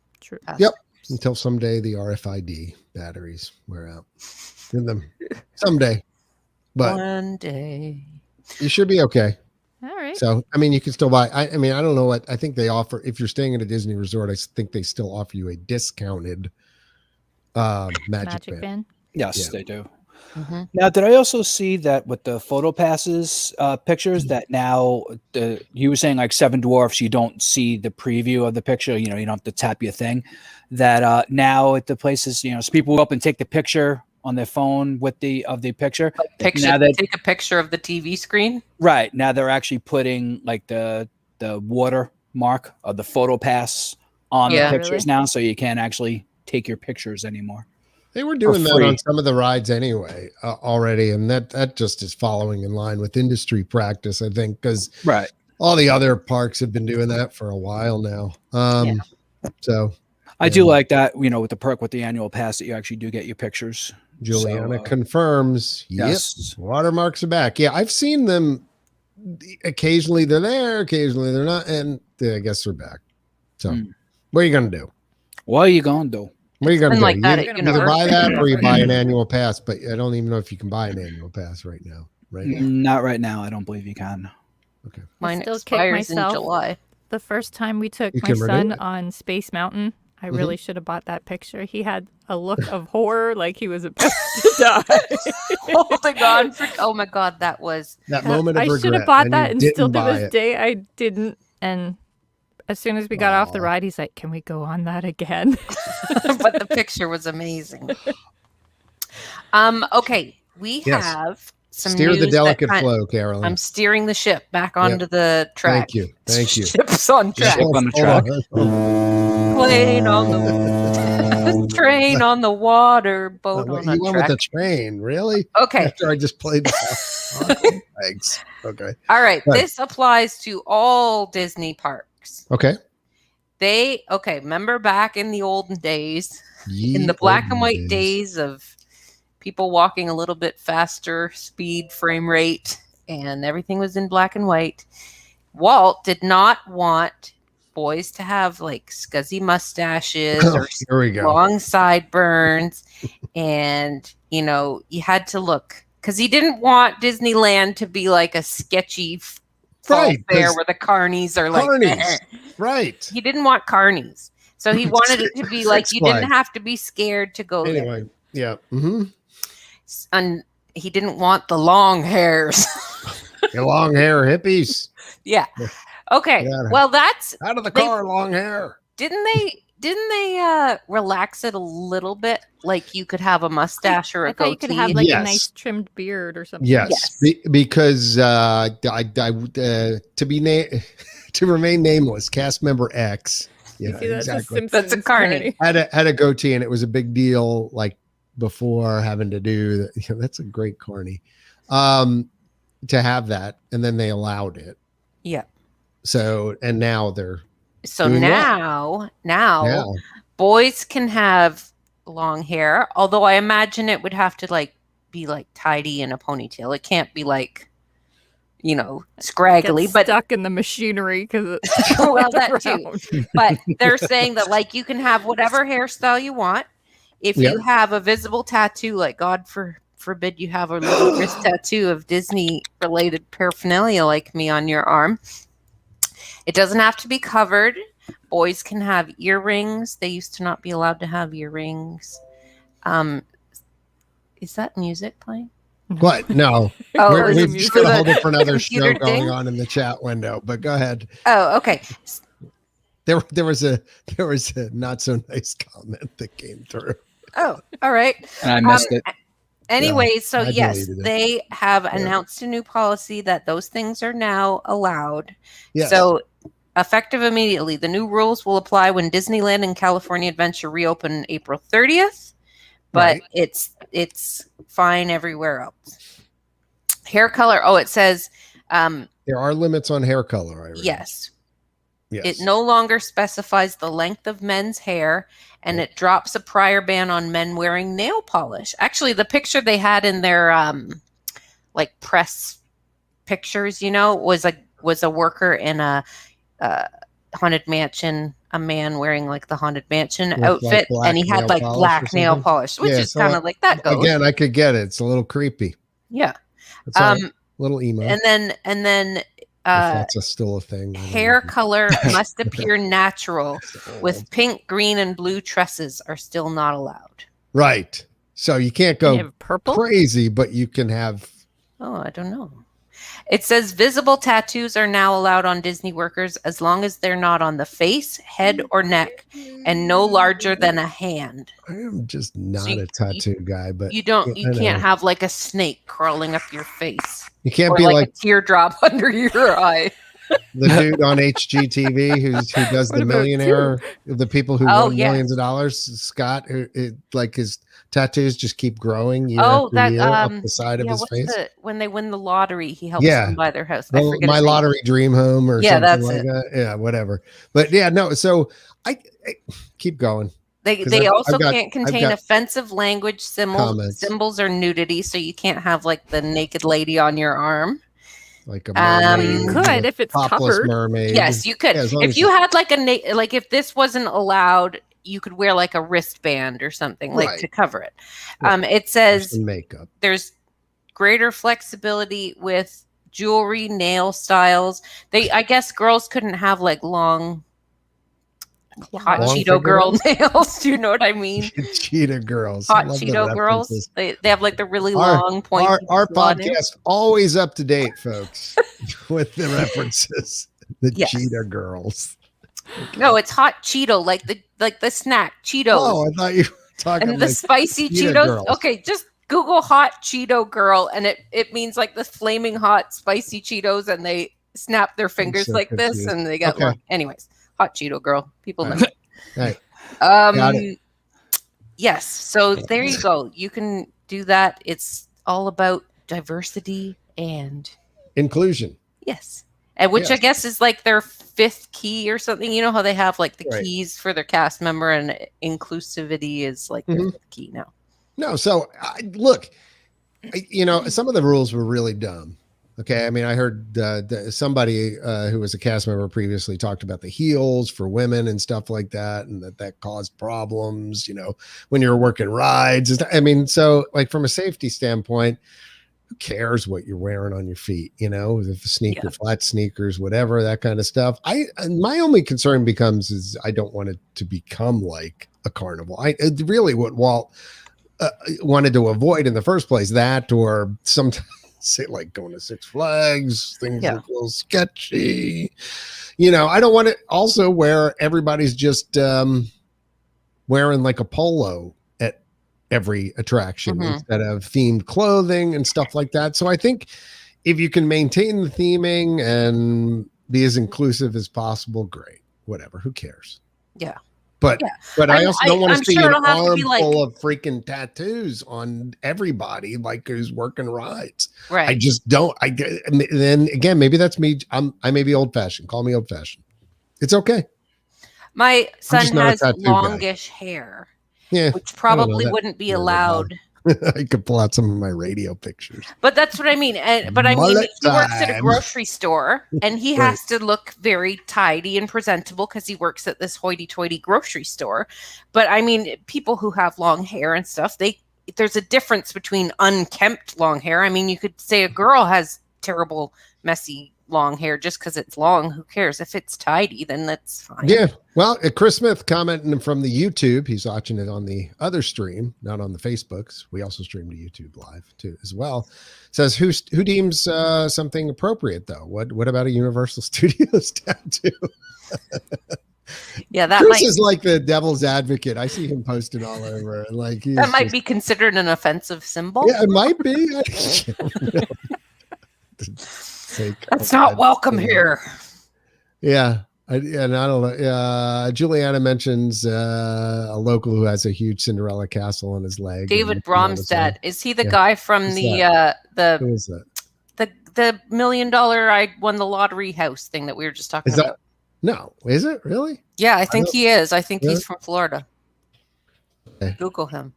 past Yep. Until someday the RFID batteries wear out. In them someday. But one day. You should be okay. All right. So, I mean, you can still buy. I mean, I don't know what I think they offer. If you're staying at a Disney resort, I think they still offer you a discounted Magic Band. Yes, they do. Mm-hmm. Now, did I also see that with the photo passes pictures that now you were saying like Seven Dwarfs, you don't see the preview of the picture, you don't have to tap your thing, that now at the places, so people go up and take the picture on their phone with the picture. Take a picture of the TV screen. Right. Now they're actually putting like the watermark of the photo pass on the pictures now, so you can't actually take your pictures anymore. They were doing that on some of the rides anyway already, and that just is following in line with industry practice, I think, because all the other parks have been doing that for a while now. So I do like that, with the perk with the annual pass that you actually do get your pictures. Juliana confirms. Yes, watermarks are back. Yeah, I've seen them. Occasionally they're there, occasionally they're not, and I guess they're back. So, what are you gonna do? What are you gonna do? What are you going to do? Like you either buy that or you buy an annual pass, but I don't even know if you can buy an annual pass right now. Right? Not right now. I don't believe you can. Okay. Mine expires in July. The first time we took my son on Space Mountain, I really should have bought that picture. He had a look of horror, like he was about to die. Holding on for, oh my God, that was that moment of regret. I should have bought that, and still to this day, I didn't. And as soon as we got off the ride, he's like, "Can we go on that again?" But the picture was amazing. Okay, we have some steer news the delicate flow, Carolyn. I'm steering the ship back onto the track. Thank you. Ship's on track. Ship on the track. Plane on the train on the water, boat on the track. You went with the train, really? Okay. After I just played the Thanks. Okay. All right. This applies to all Disney parks. Okay. Remember back in the olden days, in Ye the black and olden white days of people walking a little bit faster speed frame rate, and everything was in black and white. Walt did not want boys to have like scuzzy mustaches or Here we go. long sideburns, and you had to look, because he didn't want Disneyland to be like a sketchy fall Right, fair 'cause where the carnies are like carnies. Right. He didn't want carnies, so he wanted it to be like Six you didn't Flags. have to be scared to go there. Anyway, yeah. Mm-hmm. And he didn't want the long hairs. Your long hair hippies. Yeah. Okay. Yeah. Well, that's Out of the They- car, long hair. didn't they relax it a little bit? Like you could have a mustache or a I thought you goatee. could have like Yes. a nice trimmed beard or something. Yes, Yes. because to remain nameless, cast member X. Yeah, See, that's exactly. That's a carny. Had a goatee, and it was a big deal. Like before having to do that. That's a great carny. To have that, and then they allowed it. Yeah. So and now they're So doing now now. boys can have long hair, although I imagine it would have to like be like tidy in a ponytail. It can't be like scraggly, Get but stuck in the machinery because it's Well, going that too. around. but they're saying that like you can have whatever hairstyle you want. If Yep. you have a visible tattoo, like God forbid you have a little wrist tattoo of Disney related paraphernalia like me on your arm, it doesn't have to be covered. Boys can have earrings. They used to not be allowed to have earrings. Is that music playing? What? No, Oh, Or the we've music. got a whole different other show Computer going ding? on in the chat window. But go ahead. Oh, okay. There was a not so nice comment that came through. Oh, all right. And I missed it. Anyway, so I yes, deleted it. they have announced a new policy that those things are now allowed. Yes. So effective immediately, the new rules will apply when Disneyland and California Adventure reopen April 30th, but Right. it's fine everywhere else. Hair color. Oh, it says There are limits on hair color. I read. yes. Yes. It no longer specifies the length of men's hair, and it drops a prior ban on men wearing nail polish. Actually, the picture they had in their like press pictures, was a worker in a haunted mansion, a man wearing like the haunted mansion With, like, outfit, black and he had nail like polish or black nail something? polish, which Yeah, is so kind of like that goes. Again, I could get it. It's a little creepy. Yeah. It's a little emo. And then if that's still a thing. I don't hair know. color must appear natural, with pink, green, and blue tresses are still not allowed. Right. So you can't Can go you have purple? crazy, but you can have. Oh, I don't know. It says visible tattoos are now allowed on Disney workers as long as they're not on the face, head, or neck, and no larger than a hand. I am just not you- a tattoo guy, but You I know. can't have like a snake crawling up your face, You can't or be like like a teardrop under your eye. the dude on HGTV who does What the about millionaire, the people who Oh, won yeah. millions of dollars. Scott, who like his tattoos just keep growing year Oh, after that year up the side of yeah. his What's face. when they win the lottery? He helps Yeah. them buy their house. I forget My his name. lottery dream home or Yeah, something that's like it. that. Yeah, whatever. But yeah, no. So I keep going. They 'Cause they I've also got- can't contain got offensive language, comments. symbols, or nudity. So you can't have like the naked lady on your arm. Like a Well, mermaid, you could if it's topless covered. mermaid. Yes, you could. Yeah, as long If as you had like like if this wasn't allowed, you could wear like a wristband or something like Right. to cover it. Right. It says some makeup. there's greater flexibility with jewelry, nail styles. I guess girls couldn't have like long hot Long Cheeto girl fingernails? nails. Do you know what I mean? Cheetah girls. I Hot love the Cheeto girls. references. They have like the really Our- long pointy Our claw nails. podcast always up to date, folks, with the references. The Yes. Cheetah girls. No, it's hot Cheeto, like the snack Cheetos. Oh, I thought you were talking And the like spicy Cheetah Cheetos. girls. Okay, just Google hot Cheeto girl, and it means like the flaming hot spicy Cheetos, and they snap their fingers so like this, confused. and they get Okay. long. Anyways, hot Cheeto girl. People know. Right. Got Yes. So there you go. You can do that. It's all about diversity and inclusion. yes. and which I Yes. guess is like their fifth key or something. You know how they have like the Right. keys for their cast member, and inclusivity is like their Mhm. fifth key now. No, so look, some of the rules were really dumb. Okay, I mean, I heard somebody who was a cast member previously talked about the heels for women and stuff like that, and that caused problems. When you're working rides. I mean, so like from a safety standpoint, who cares what you're wearing on your feet? If flat sneakers, whatever, that kind of stuff. My only concern is I don't want it to become like a carnival. Really what Walt wanted to avoid in the first place, that or sometimes say like going to Six Flags, things look a little sketchy. I don't want it also where everybody's just wearing like a polo at every attraction instead of themed clothing and stuff like that. So I think if you can maintain the theming and be as inclusive as possible, great. Whatever, who cares? Yeah. But I also don't want to see sure an it'll have to be armful of freaking tattoos on everybody like who's working rides. Right. I just don't. Then again, maybe that's me. I may be old fashioned. Call me old fashioned. It's okay. My son just not a has tattoo guy. longish hair, Yeah, which probably wouldn't be allowed. I could pull out some of my radio pictures. But that's what I mean. But I mean, Mullet he works at a time. grocery store, and he Right. has to look very tidy and presentable because he works at this hoity-toity grocery store. But I mean, people who have long hair and stuff, there's a difference between unkempt long hair. I mean, you could say a girl has terrible, messy long hair just because it's long. Who cares? If it's tidy, then that's fine. Yeah. Well, Chris Smith commenting from the YouTube. He's watching it on the other stream, not on the Facebooks. We also stream to YouTube live too, as well. Says who deems something appropriate though? What about a Universal Studios tattoo? Yeah, that Chris is like the devil's advocate. I see him posted all over, and like that might be considered an offensive symbol. Yeah, it might be. That's not welcome here. Yeah. I don't know. Juliana mentions a local who has a huge Cinderella castle on his leg. David Bromstead. Is he the Yeah. guy from Who's the Who is that? the $1 million I won the lottery house thing that we were just talking about? No, is it really? Yeah, I think he is. I think Really? he's from Florida. Okay. Google him.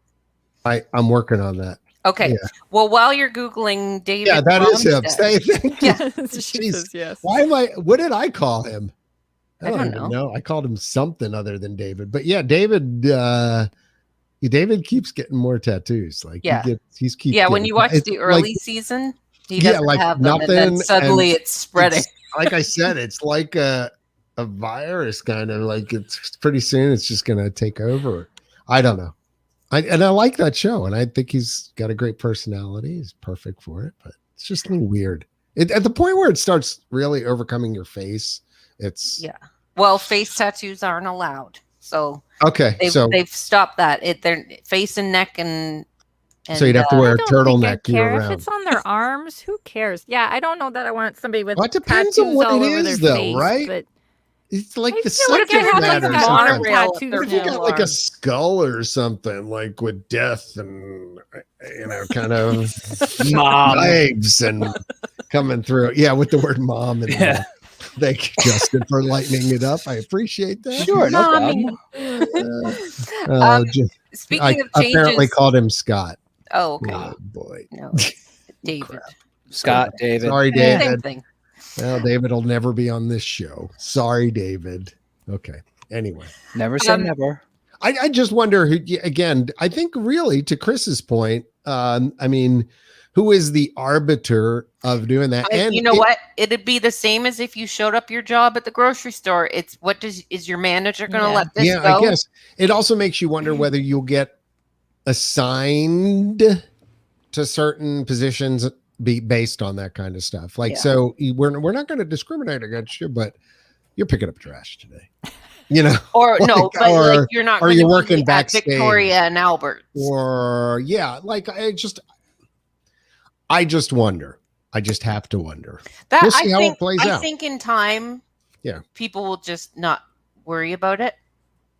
I'm working on that. Okay. Yeah. Well, while you're Googling David Yeah, that is him. Bromstead- Thank you. Yes, she Jeez. says yes. What did I call him? I don't even know. I called him something other than David. But yeah, David David keeps getting more tattoos. Like Yeah. he's keeps Yeah, when getting- you watch it's the early like, season, he Yeah, doesn't like have them, and then nothing, suddenly and it's spreading. like I said, it's like a virus kind of, like it's pretty soon it's just gonna take over. I don't know. I like that show, and I think he's got a great personality. He's perfect for it, but it's just a little weird. At the point where it starts really overcoming your face, it's Yeah. Well, face tattoos aren't allowed. So okay. they've stopped that. Their face and neck and So you'd have to wear I a don't think I turtleneck year care if round. it's on their arms. Who cares? Yeah, I don't know that I want somebody with Well, it depends tattoos on what all it over is, their though, face, right? But It's like I the feel like subject I have matter. like or arm something. tattoos What if you now. got like a skull or something, like with death and kind of Mom. knives and coming through? Yeah, with the word "mom" in there. Thank you, Justin, for lightening it up. I appreciate that. Sure, no Mommy. problem. Speaking I of changes, apparently called him Scott. oh, okay. Oh boy. No, David. Scott, David. Sorry, Same David. thing. Well, David will never be on this show. Sorry, David. Okay. Anyway. Never say never. I just wonder who, again, I think really to Chris's point, I mean, who is the arbiter of doing that? You know what? It'd be the same as if you showed up your job at the grocery store. It's is your manager going to Yeah. let this Yeah, go? I guess it also makes you wonder whether you'll get assigned to certain positions based on that kind of stuff. Like, Yeah. so we're not going to discriminate against you, but you're picking up trash today. Or no, but like you're not. or gonna you're be working at backstage. Victoria and Albert. Or yeah, like I just wonder. I just have to wonder. That We'll see how it plays I out. think in time, Yeah. people will just not worry about it.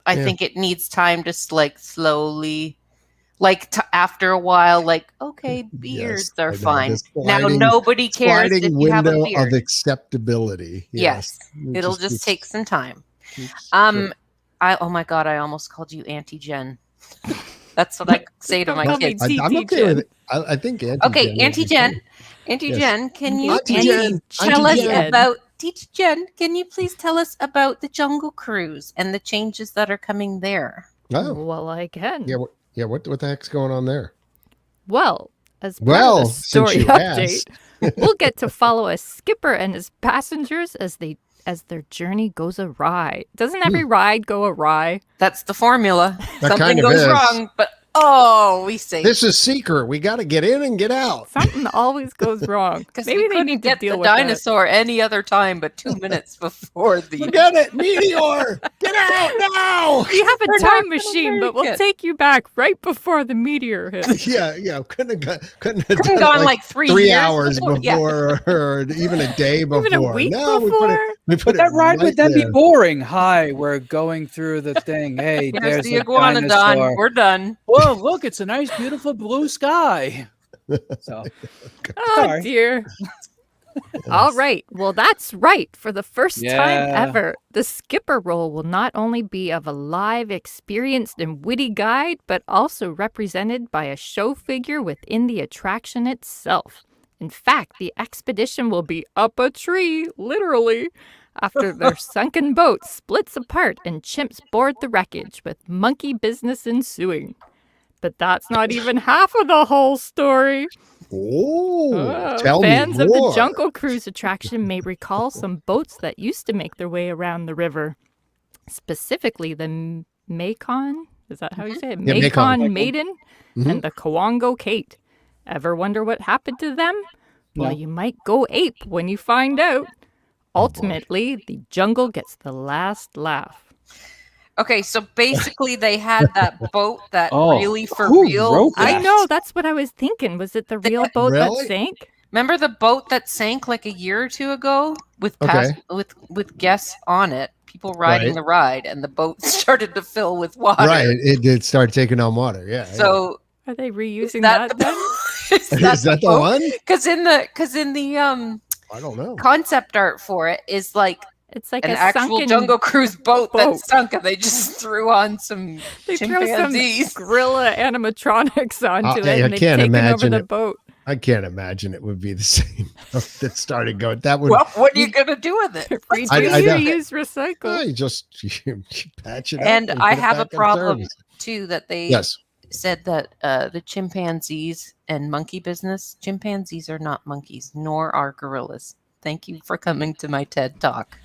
I Yeah. think it needs time to like slowly. Like after a while, like, okay, beards Yes, I are know. fine. The Now sliding- nobody cares if sliding you have a window beard. of acceptability. Yes, It it'll just keeps- take some time. keeps- Oh my God, I almost called you Auntie Jen. That's what I say to my Call me kids. I'm okay with it. I think Auntie Okay, Jen. Auntie would be Jen. fine. Auntie Yes. Jen, can you Auntie please Jen. tell Auntie us Jen. about Teacher Jen? Can you please tell us about the Jungle Cruise and the changes that are coming there? Oh, Well, I can. yeah. What the heck's going on there? Well, as part Well, of the since story you update, asked. we'll get to follow a skipper and his passengers as their journey goes awry. Doesn't every ride go awry? That's the formula. That Something kind of goes is. wrong, but we say This is secret. We got to get in and get out. Something always goes wrong. because Maybe we they couldn't need to get deal the with that. dinosaur any other time but 2 minutes before the. Forget it, meteor! Get out now! We have a We're not time gonna machine, but make we'll it. take you back right before the meteor hits. Yeah. Couldn't have Couldn't done gone like like 3 3 years hours before. Yeah. or even a day before. Even a week no, before? we put But it that ride right would then there. be boring. Hi, we're going through the thing. Hey, Here's there's the a iguanodon. dinosaur. We're done. Whoa, look, it's a nice, beautiful blue sky. So, Oh, sorry. dear. All right. Well, that's right. For the first time Yeah. ever, the skipper role will not only be of a live, experienced, and witty guide, but also represented by a show figure within the attraction itself. In fact, the expedition will be up a tree, literally, after their sunken boat splits apart and chimps board the wreckage, with monkey business ensuing. But that's not even half of the whole story. Oh, tell Fans me of more. the Jungle Cruise attraction may recall some boats that used to make their way around the river. Specifically, the Macon, is that how you say it? Yeah, Macon Macon. Maiden Mhm. and the Coongo Kate. Ever wonder what happened to them? Well, No. you might go ape when you find out. Oh, Ultimately, the jungle gets the last laugh. Okay, so basically they had that boat that Oh, really for who real. wrote I that? know, that's what I was thinking. Was it the real boat Really? that sank? Remember the boat that sank like a year or two ago with Okay. with guests on it, people riding Right. the ride, and the boat started to fill with water. Right, it did start taking on water. Yeah. So Are they is reusing that that the then? is that the one? Because in the I don't know. concept art for it is like It's like an a actual sunken Jungle Cruise boat that boat. sunk, and they just threw on some They throw some chimpanzees. gorilla animatronics onto it, I and they've can't taken over imagine the it. boat. I can't imagine it would be the same boat that started going. That would. Well, what are you gonna do with it? Reduce, I know. reuse, recycle. you just you patch it up. And put I it have a back in problem service. too that they Yes. said that the chimpanzees and monkey business. Chimpanzees are not monkeys, nor are gorillas. Thank you for coming to my TED Talk.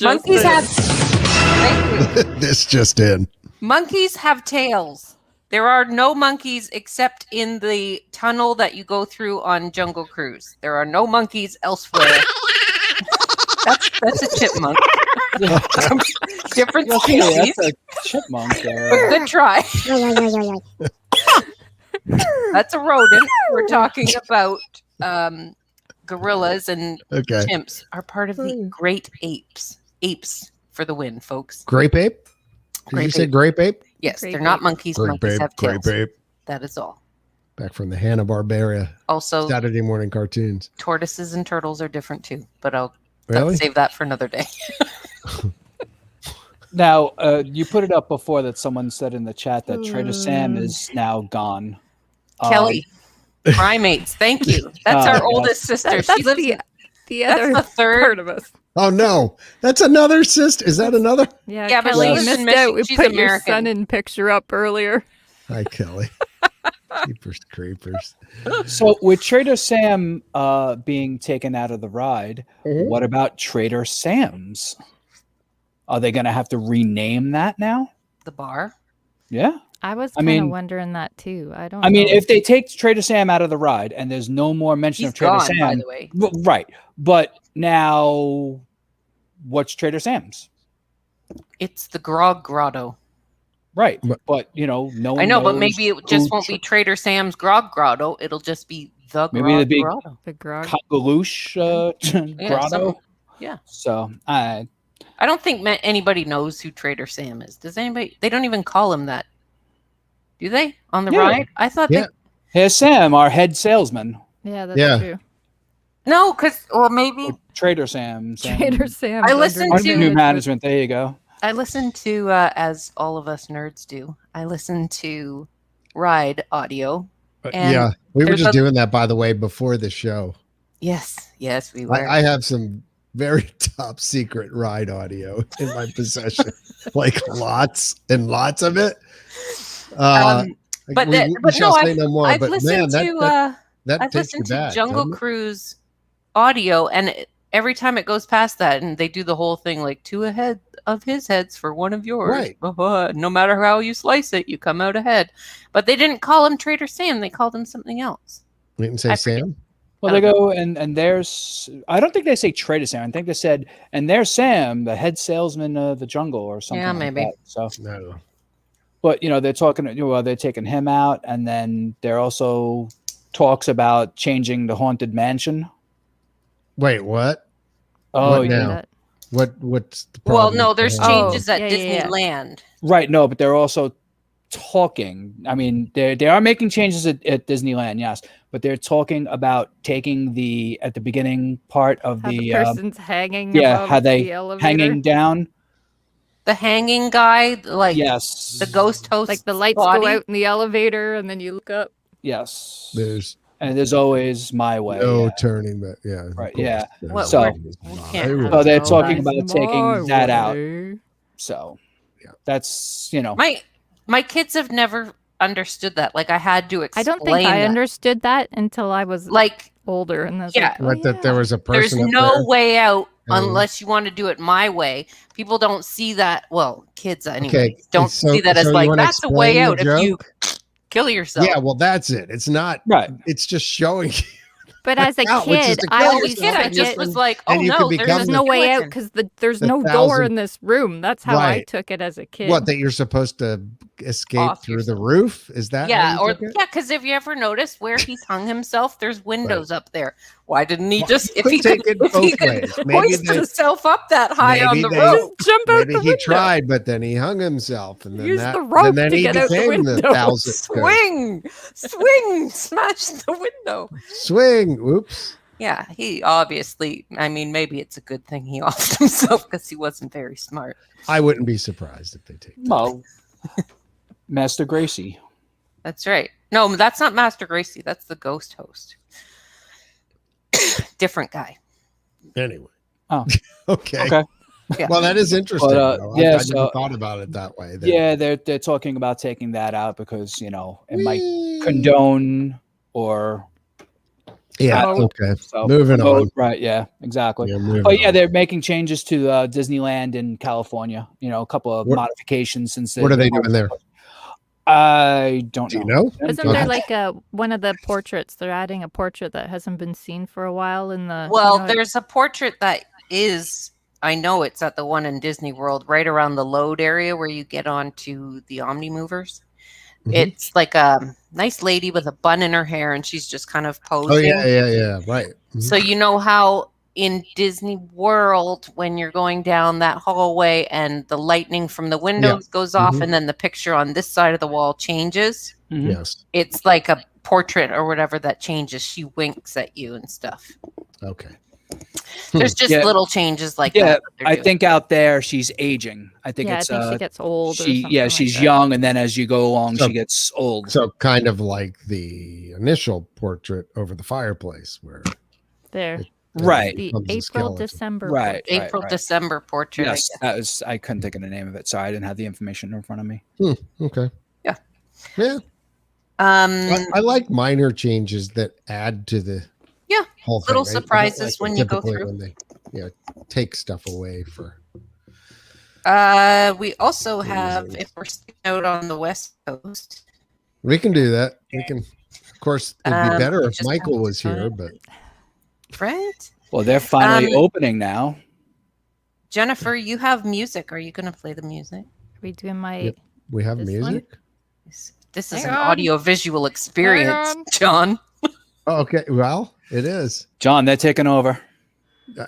Monkeys have. Thank you. This just in. Monkeys have tails. There are no monkeys except in the tunnel that you go through on Jungle Cruise. There are no monkeys elsewhere. that's a chipmunk. Different Okay, species. that's a chipmunk But there. good try. That's a rodent. We're talking about gorillas and Okay. chimps are part of the great apes. Apes for the win, folks. Grape ape? Did you Grape say ape. grape ape? Yes, Grape they're not ape. monkeys. Grape Monkeys ape. have Grape tails. ape. That is all. Back from the Hanna-Barbera Also, Saturday morning cartoons. tortoises and turtles are different too, but I'll Really? save that for another day. Now, you put it up before that someone said in the chat that Trader Sam is now gone. Kelly, primates. Thank you. That's Oh, our yes. oldest sister. That's She lives. the That's other the third. part of us. Oh no, that's another sister. Is that another? Yeah, Yeah, but Kelly, she you lives in missed Michigan. out. We She's put your American. son in picture up earlier. Hi, Kelly. Creepers, creepers. So, with Trader Sam being taken out of the ride, Mhm. what about Trader Sam's? Are they going to have to rename that now? The bar. Yeah. I was I kind of mean- wondering that too. I don't. I mean, know. if they take Trader Sam out of the ride and there's no more mention He's of Trader gone, by Sam, the way. right? But now, what's Trader Sam's? It's the Grog Grotto. Right, But- but no one. I know, but knows maybe it just who won't be Trader Sam's Grog Grotto. It'll just be the Maybe Grog it'd be- Grotto. the grog. Cockaloosh Yeah, Grotto. some- yeah. So I don't think anybody knows who Trader Sam is. Does anybody? They don't even call him that. Do they? On the ride? I thought Yeah. Here's Sam, our head salesman. Yeah, that's Yeah. true. No, because maybe Trader Sam. Trader Sam. I listened Under to- new management. There you go. I listened to, as all of us nerds do, I listened to ride audio. And Yeah, we were there's just a- doing that, by the way, before the show. Yes, we were. I have some very top secret ride audio in my possession, like lots and lots of it. but we but shall no, say no more. I've But listened man, to that I've takes you listened to back. Jungle doesn't it? Cruise audio, and every time it goes past that, and they do the whole thing like 2 ahead of his heads for 1 of yours. Right. No matter how you slice it, you come out ahead. But they didn't call him Trader Sam; they called him something else. We can say I forget. Sam. Well, they go and there's. I don't think they say Trader Sam. I think they said, and there's Sam, the head salesman of the jungle, or something. Yeah, like maybe. that. So, No. but they're talking. Well, they're taking him out, and then there also talks about changing the haunted mansion. Wait, what? Oh, What yeah. now? What's the Well, problem? no, there's with that? changes at yeah, yeah. Disneyland. Right. No, but they're also talking. I mean, they are making changes at Disneyland, yes, but they're talking about taking at the beginning part of How the the person's hanging how above they the elevator. hanging down. The hanging guy, like Yes. the ghost host, Like the lights body. go out in the elevator and then you look up. Yes. There's And there's always my way. no yeah. turning back. Yeah. of Right, course. yeah. What- So- we can't have So they're no talking lies. about taking that out. way. So Yeah. that's My kids have never understood that. Like I had to I explain. don't think I that. understood that until I was Like older. And I was Yeah. like, oh, What, that there yeah. was a there's person. up no there? way out Oh. unless you want to do it my way. People don't see that. Well, kids anyway Okay, don't so- see that as so you like wanna that's a way explain the out if you joke? kill yourself. Yeah, well, that's it. It's not. right. It's just showing. But as a out, which is kid, to I kill always Kid, I took just it. was like, oh and you no, could there's become There's the no way out skeleton. because there's the no door 1,000 in this room. That's how I Right. took it as a kid. What, that you're supposed to escape Off through the yourself. roof? Is that Yeah, how or you took it? yeah, because if you ever noticed where he's hung himself, there's windows up there. Why didn't he Well, just he if he could take could, it if he both could ways. Maybe hoist they- himself up that high on maybe the they- roof? Jump out Maybe the he window. tried, but then he hung himself, and then Use that, the rope and then to he get out the became the window. 1,000th ghost. Swing, smash the window. Swing. Oops. Yeah, he obviously. I mean, maybe it's a good thing he offed himself because he wasn't very smart. I wouldn't be surprised if they take that. Well, Master Gracie. That's right. No, that's not Master Gracie. That's the ghost host. Different guy. Anyway. Oh. Okay. Okay. Yeah. Well, that is interesting. But, though. yeah, I so- never thought about it that way. Yeah, they're talking about taking that out because it might Whee! condone or Yeah. promote. Okay. so Moving promote, on. Right. Yeah. Exactly. Yeah, moving Oh yeah, on. they're making changes to Disneyland in California. A couple of What- modifications since. What are they doing there? I don't Do you know. know? Isn't Okay. there like one of the portraits? They're adding a portrait that hasn't been seen for a while in the. Well, you know, there's a portrait that is. I know it's at the one in Disney World, right around the load area where you get onto the Omni Movers. Mhm. It's like a nice lady with a bun in her hair, and she's just kind of posing. Oh yeah. Right. Mhm. So you know how in Disney World, when you're going down that hallway and the lightning from the windows goes off, Mhm. and then the picture on this side of the wall changes, Mhm. Yes. it's like a portrait or whatever that changes. She winks at you and stuff. Okay. There's just Yeah. little changes like Yeah, that. they're I doing. think out there she's aging. I think yeah, it's I think she gets old. or she's something like that. young, and then as you go along, So- she gets old. So kind of like the initial portrait over the fireplace, where There, Right. the becomes a April skeleton. December. Right. April right. December portrait. I Yes, guess. that was. I couldn't think of the name of it. Sorry, I didn't have the information in front of me. Okay. Yeah. Yeah. I like minor changes that add to the Yeah, whole thing. little I don't surprises like it when you go typically through. when they take stuff away for. We also have, Reasons. if we're sticking out on the West Coast, We can do that. We can. Of course, it'd be better if just Michael have to was here, find- but right? Well, they're finally Um, opening now. Jennifer, you have music. Are you going to play the music? Are we doing my? Yep. we have This one? music. This is Hang an on. audio-visual experience, on. John. Oh, okay. Well, it is. John, they're taking over.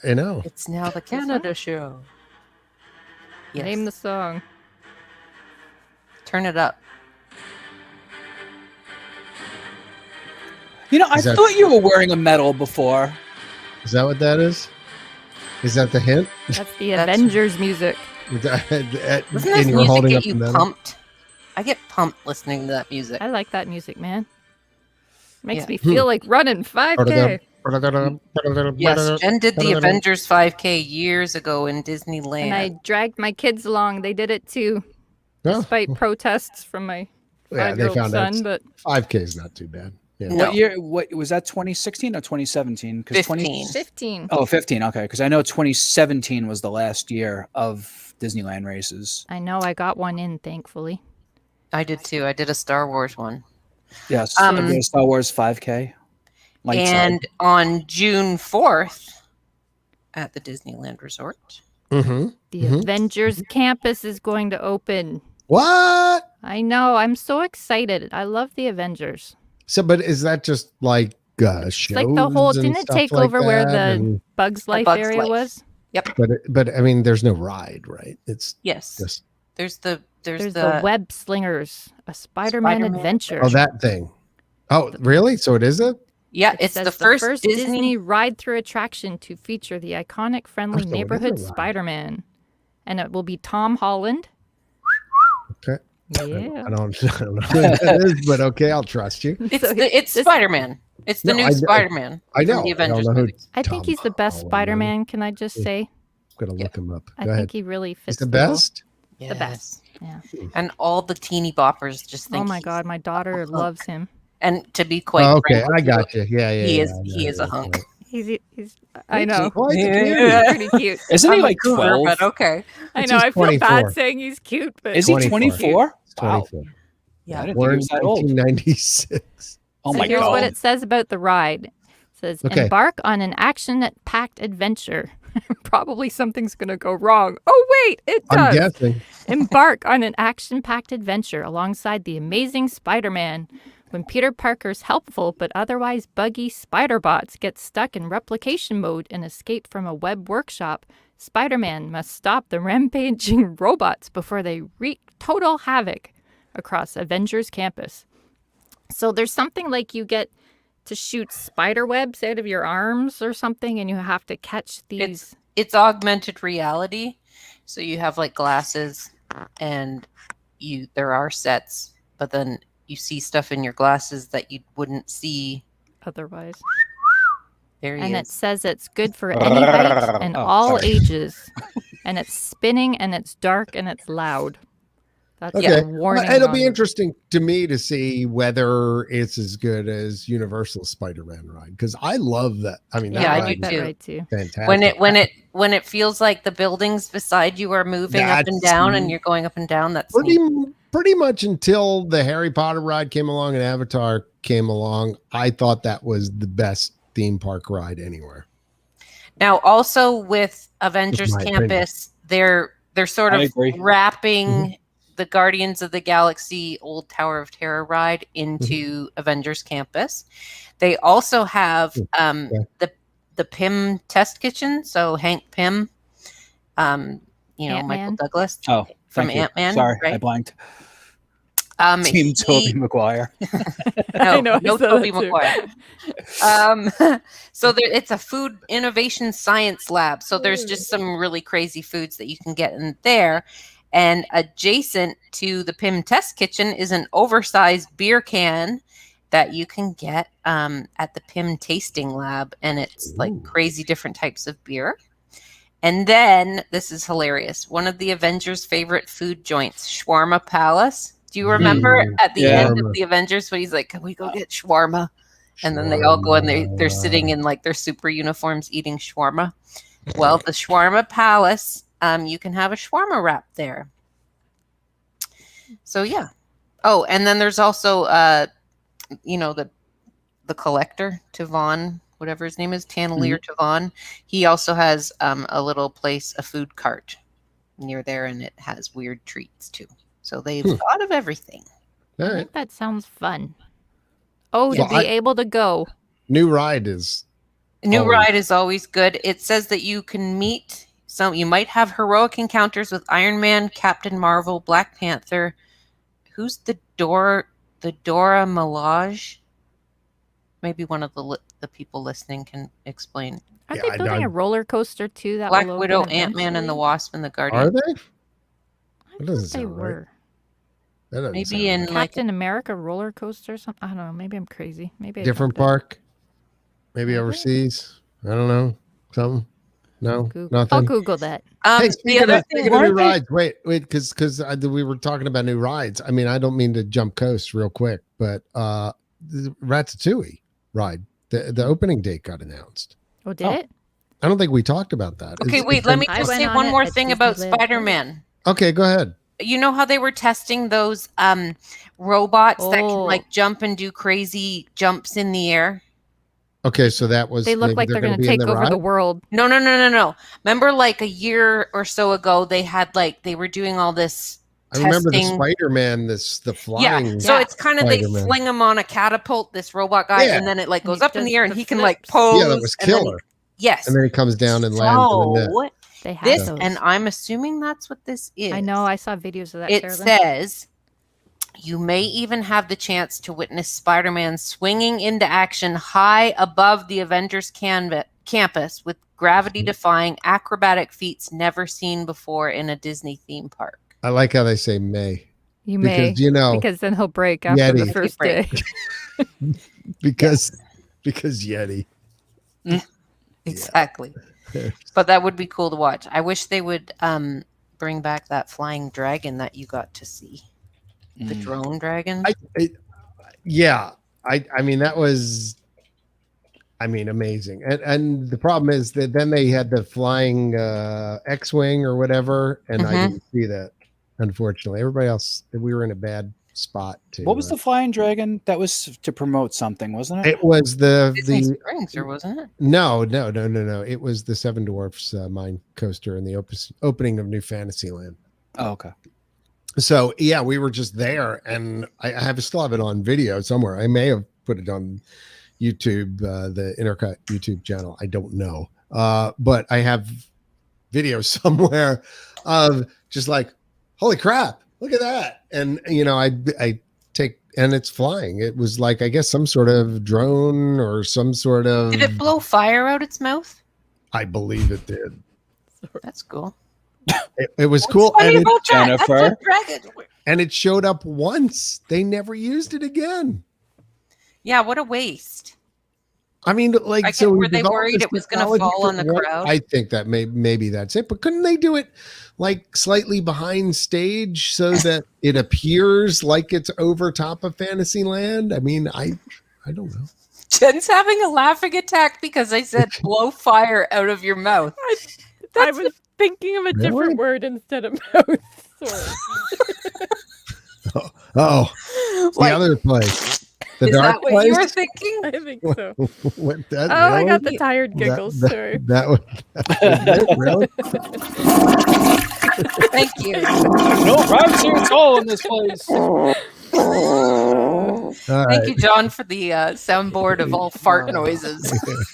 I know. It's now the Canada show. Yes. Name the song. Turn it up. You know, I Is that- thought you were wearing a medal before. Is that what that is? Is that the hint? That's the That's- Avengers music. Doesn't And this you were music holding get up you the medal? pumped? I get pumped listening to that music. I like that music, man. Makes Yeah. me feel like running 5K. Yes, Jen did the Avengers 5K years ago in Disneyland. And I dragged my kids along. They did it too, Oh, despite protests from my yeah, they 5-year-old found out son. But 5K is not too bad. Yeah. No. What year? What was that? 2016 or 2017? 15. 15. Oh, 15. Okay, because I know 2017 was the last year of Disneyland races. I know I got one in, thankfully. I did too. I did a Star Wars one. Yes, I did a Star Wars 5K. Light side. And on June 4th at the Disneyland Resort. Mm-hmm. The Avengers campus is going to open. What? I know. I'm so excited. I love the Avengers. So, but is that just like shows? It's like the whole, and didn't it stuff take like over where that? the And- Bugs Life Bugs area Life. was? but I mean, there's no ride, right? It's Yes. just There's the There's the Web Slingers, a Spider-Man Spider-Man adventure. oh that thing. Oh, really? So it is a. Yeah, It it's says the first Disney ride-through attraction to feature the iconic friendly Oh, so it is a neighborhood ride. Spider-Man. And it will be Tom Holland. Okay. Yeah. I don't know who that is, but okay, I'll trust you. It's So it's this- Spider-Man. It's the No, new I- Spider-Man. I know. From the I don't Avengers know who. movies. I think Tom he's the best Holland. Spider-Man, can I just say? I'm gonna look him up. I Go think ahead. he really fits He's the role. best. The best. Yeah. And all the teeny boppers just think Oh my he's- god, my daughter hunk. loves him. And to be quite Oh, okay, frank I with got you. Yeah, yeah. he yeah, is I know he is who a it hunk. He's I know. Quite the cutie. Yeah. Pretty cute. Isn't he I'm a like cougar, 12? but okay. I It's know. just I feel 24. bad saying he's cute, but Is he 24. 24? Wow. 24. I Yeah. didn't think Born he in was that old. 1996. Oh So my here's god. what it says about the ride. It says, Okay. embark on an action-packed adventure. Probably something's going to go wrong. Oh, wait, it I'm does. guessing. Embark on an action-packed adventure alongside the amazing Spider-Man. When Peter Parker's helpful but otherwise buggy spider bots get stuck in replication mode and escape from a web workshop, Spider-Man must stop the rampaging robots before they wreak total havoc across Avengers Campus. So there's something like you get to shoot spider webs out of your arms or something, and you have to catch these. It's augmented reality. So you have like glasses and there are sets, but then you see stuff in your glasses that you wouldn't see. Otherwise. There he And it is. says it's good for any height and Oh, all sorry. ages. And it's spinning and it's dark and it's loud. That's Okay. a warning. It'll be on- interesting to me to see whether it's as good as Universal Spider-Man ride because I love that. I mean, that Yeah, I ride do is that too. right too. fantastic. When it feels like the buildings beside you are moving up and That's down and you're going up and down, that's pretty neat. pretty much until the Harry Potter ride came along and Avatar came along, I thought that was the best theme park ride anywhere. Now, also with Avengers my opinion. Campus, they're sort I of agree. wrapping the Guardians of the Galaxy Old Tower of Terror ride into Avengers Campus. They also have the Pym test kitchen. So Hank Pym, Michael Ant-Man. Douglas Oh, from thank you. Ant-Man. Sorry, I right? blanked. he- Team Tobey Maguire. No, I know, I no saw Tobey that too. Maguire. So it's a food innovation science lab. So there's just some really crazy foods that you can get in there. And adjacent to the Pym Test Kitchen is an oversized beer can that you can get at the Pym Tasting Lab. And it's like crazy different types of beer. And then, this is hilarious, one of the Avengers' favorite food joints, Shawarma Palace. Do you remember at the end of the Avengers when he's like, can we go get shawarma? And then they all go and they're sitting in like their super uniforms eating shawarma. Well, the Shawarma Palace, you can have a shawarma wrap there. So yeah. Oh, and then there's also the collector, Tavon, whatever his name is, Tanalier Tavon. He also has a little place, a food cart near there, and it has weird treats too. So they've thought of everything. All I right. think that sounds fun. Oh, to Well, be able to go. New ride is New always- ride is always good. It says that you can meet So you might have heroic encounters with Iron Man, Captain Marvel, Black Panther. Who's the Dora Milaje? Maybe one of the people listening can explain. Are Yeah, they I building know. a roller coaster too? That Black will Widow, open Ant-Man, and the eventually? Wasp, and the Guardian. Are they? I That doesn't thought they sound right. were. That doesn't Maybe sound in right. like Captain America roller coaster or something. I don't know. Maybe I'm crazy. Maybe I Different jumped it. park. Maybe Maybe. overseas. I don't know. Something. No, Google. I'll nothing. Google that. Hey, the speaking other of thing. new rides, wait, because we were talking about new rides. I mean, I don't mean to jump coast real quick, but the Ratatouille ride, the opening date got announced. Oh, did it? I don't think we talked about that. Okay, wait. Let me I just went say on one it more at thing about Disneyland. Spider-Man. Okay, go ahead. You know how they were testing those robots that can Oh. like jump and do crazy jumps in the air? Okay, so that was They look maybe like they're gonna going to be in take over the ride? world. No. Remember, like a year or so ago, they were doing all this. I remember the testing. Spider-Man, the flying. So Yeah. it's kind of they Spider-Man. fling him on a catapult, this robot guy, Yeah. and then it like And goes he up in the does air, and the he can like flips. pose. Yeah, that was and then killer. yes. And then he comes down and lands in the net. So They have this, those. and I'm assuming that's what this is. I know. I saw videos of that. It Carolyn. says you may even have the chance to witness Spider-Man swinging into action high above the Avengers campus with gravity-defying acrobatic feats never seen before in a Disney theme park. I like how they say may. You may, Because, because then he'll break after the Yeti. first Break. day. because Yeti. Exactly. But that would be cool to watch. I wish they would bring back that flying dragon that you got to see. The drone dragon. I mean, that was, amazing. And the problem is that then they had the flying X-Wing or whatever, and I didn't see that, unfortunately. Everybody else, we were in a bad spot too. What was the flying dragon? That was to promote something, wasn't it? It was Disney the Springs, or wasn't it? no. It was the Seven Dwarfs mine coaster in the opening of New Fantasyland. Oh, okay. So yeah, we were just there, and I still have it on video somewhere. I may have put it on YouTube, the INTERCOT YouTube channel. I don't know, but I have video somewhere of just like, holy crap, look at that! And I take, and it's flying. It was like, I guess, some sort of drone or some sort of. Did it blow fire out its mouth? I believe it did. That's cool. It was cool, Funny and about that. That's Jennifer? a dragon. it showed up once. They never used it again. Yeah, what a waste. I mean, like, I guess, so were we they developed worried this it was gonna technology fall for on the what? crowd? I think that maybe that's it. But couldn't they do it like slightly behind stage so that it appears like it's over top of Fantasyland? I mean, I don't know. Jen's having a laughing attack because I said blow fire out of your mouth. I was thinking of a Really? different word instead of mouth. Sorry. Oh, Like, the other place, the is dark that what place. you were thinking? I think so. What, that, Oh, I really? got the tired giggles. Sorry. That was it, really? Thank you. No privacy at all in this place. All Thank right. you, John, for the soundboard of all fart noises.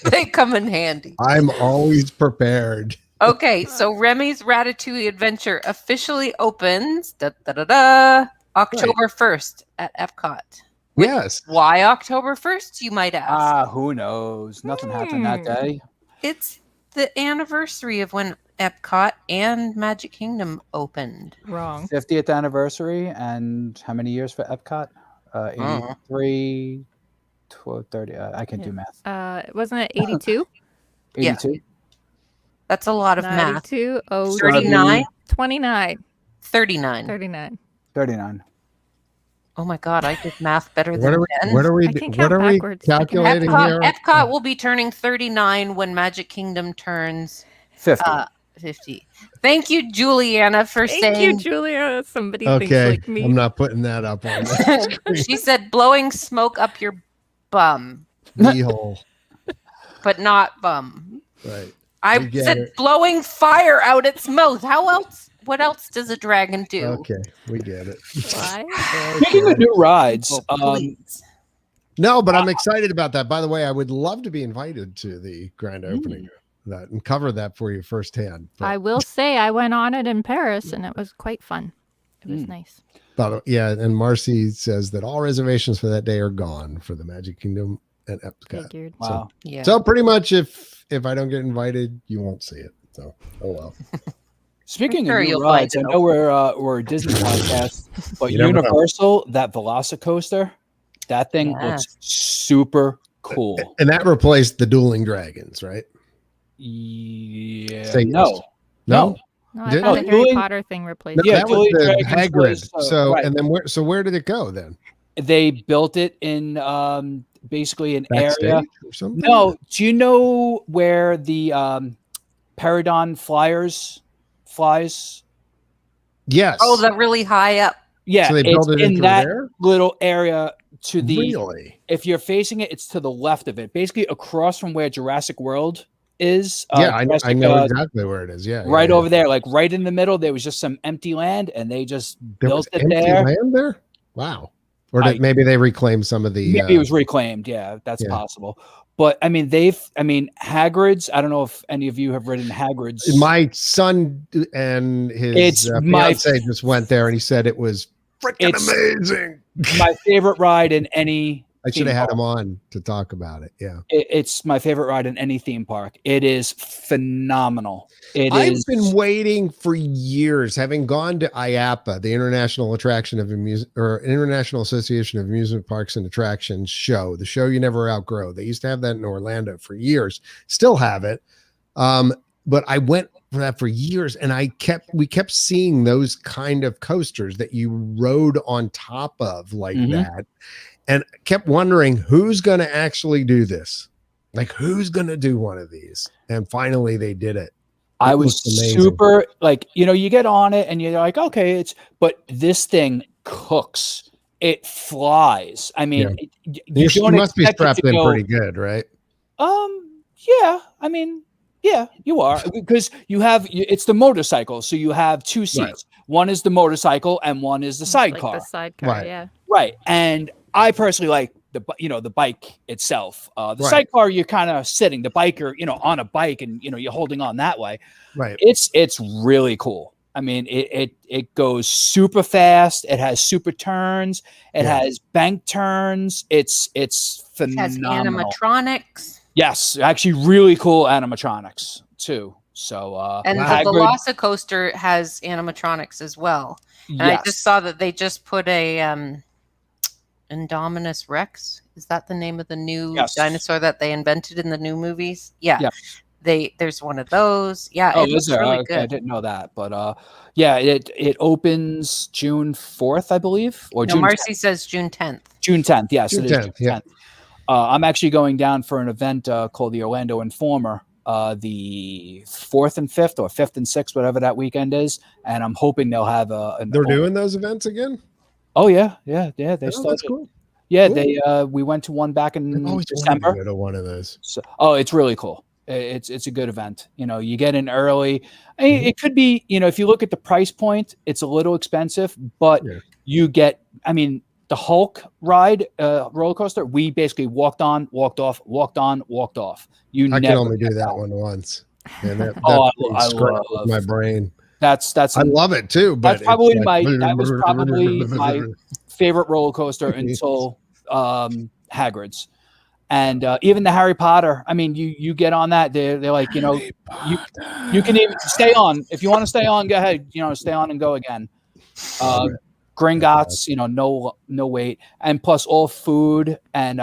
They come in handy. I'm always prepared. Okay, so Remy's Ratatouille Adventure officially opens October 1st at Epcot. Yes. Why October 1st, you might ask? Who knows? Nothing happened that day. It's the anniversary of when Epcot and Magic Kingdom opened. Wrong. 50th anniversary, and how many years for Epcot? 83, 12, 30. I can do math. Wasn't it 82? 82. That's a lot of math. 92, 39? 29. 39. 39. 39. Oh my God, I did math better What than are we? Jen. What are we? I can What count are we backwards. I can- calculating here? Epcot will be turning 39 when Magic Kingdom turns 50. 50. Thank you, Juliana, for Thank saying. you, Julia. Somebody thinks Okay, like me. I'm not putting that up on the screen. She said blowing smoke up your bum, Knee hole. but not bum. Right. I We get said it. blowing fire out its mouth. How else? What else does a dragon do? Okay, we get it. Why? Speaking of new rides, Oh, please. No, but I'm excited about that. By the way, I would love to be invited to the grand opening that and cover that for you firsthand. But, I will say I went on it in Paris and it was quite fun. It was nice. yeah, and Marcy says that all reservations for that day are gone for the Magic Kingdom and Epcot. Figured. Wow. Yeah. So pretty much if I don't get invited, you won't see it. So, oh well. Speaking Sure, of new you'll rides, I find it know we're a Disney podcast, but You never know. Universal, that Velocicoaster, that thing Yes. looks super cool. And that replaced the Dueling Dragons, right? Yeah. Say yes. No. No? No, I Did- thought the Oh, Harry Dueling- Potter thing replaced No, it. Yeah, that was Dueling the Dragons Hagrid. was, So right. and then where did it go then? They built it in basically an Backstage area. or something? No, do you know where the Peridon flies? Yes. Oh, the really high up. Yeah, So they it's built it in in that there? little area to the. Really? If you're facing it, it's to the left of it, basically across from where Jurassic World is. Yeah, I Jurassic, know exactly where it is. Yeah. right yeah, over there, like right in the middle. There was just some empty land, and they just There built was it empty there. land there? Wow. Or maybe they reclaimed some of the Maybe it was reclaimed. Yeah, that's yeah. possible. But I mean, Hagrid's. I don't know if any of you have ridden Hagrid's. my son and his It's my- fiance just went there and he said it was freaking It's- amazing. my favorite ride in any. I should have theme had park. him on to talk about it. Yeah. It's my favorite ride in any theme park. It is phenomenal. I've is. been waiting for years, having gone to IAPA, the International Attraction of International Association of Amusement Parks and Attractions show, the show you never outgrow. They used to have that in Orlando for years, still have it. But I went for that for years, and we kept seeing those kind of coasters that you rode on top of like that, and kept wondering who's going to actually do this. Like, who's going to do one of these? And finally, they did it. I It was looked amazing. super you get on it and you're like, okay, but this thing cooks. It flies. I mean, You don't must be expect it strapped to in go- pretty good, right? Yeah. I mean, yeah, you are, because it's the motorcycle. So you have two seats. Right. One is the motorcycle and one is the It's sidecar. Like the sidecar, Right. yeah. Right. And I personally like the bike itself. The Right. sidecar, you're kind of sitting. The biker, on a bike, and you're holding on that way. Right. It's really cool. I mean, it goes super fast. It has super turns. It Yeah. has bank turns. It's It has phenomenal. animatronics. Yes, actually, really cool animatronics too. So And Wow. the Velocicoaster has animatronics as well. And I just saw that they just put a Indominus Rex. Is that the name of the new Yes. dinosaur that they invented in the new movies? Yeah. Yeah. There's one of those. Yeah, Oh, it is looks there? really Okay, I good. didn't know that, but yeah, it opens June 4th, I believe, or No, June Marcy says June 10th. June 10th. Yes, June it is 10th, June yeah. 10th. I'm actually going down for an event called the Orlando Informer, the 4th and 5th, or 5th and 6th, whatever that weekend is, and I'm hoping they'll have They're doing those events again? Oh yeah. They Oh, started. that's cool. Yeah, Cool. we went to one back in I've always wanted December. to go to one of those. So, it's really cool. It's a good event. You get in early. I Mm-hmm. mean, it could be, if you look at the price point, it's a little expensive, but Yeah. you get, the Hulk ride roller coaster, we basically walked on, walked off, walked on, walked off. I can never only do get that one once. And that Oh, thing I scrambles love- my brain. That's I love it too, but that's probably it's like- that was probably my favorite roller coaster until Hagrid's. And even the Harry Potter, I mean, you get on that, they're like, you can even stay on. If you want to stay on, go ahead, stay on and go again. Gringotts, no wait. And plus all food and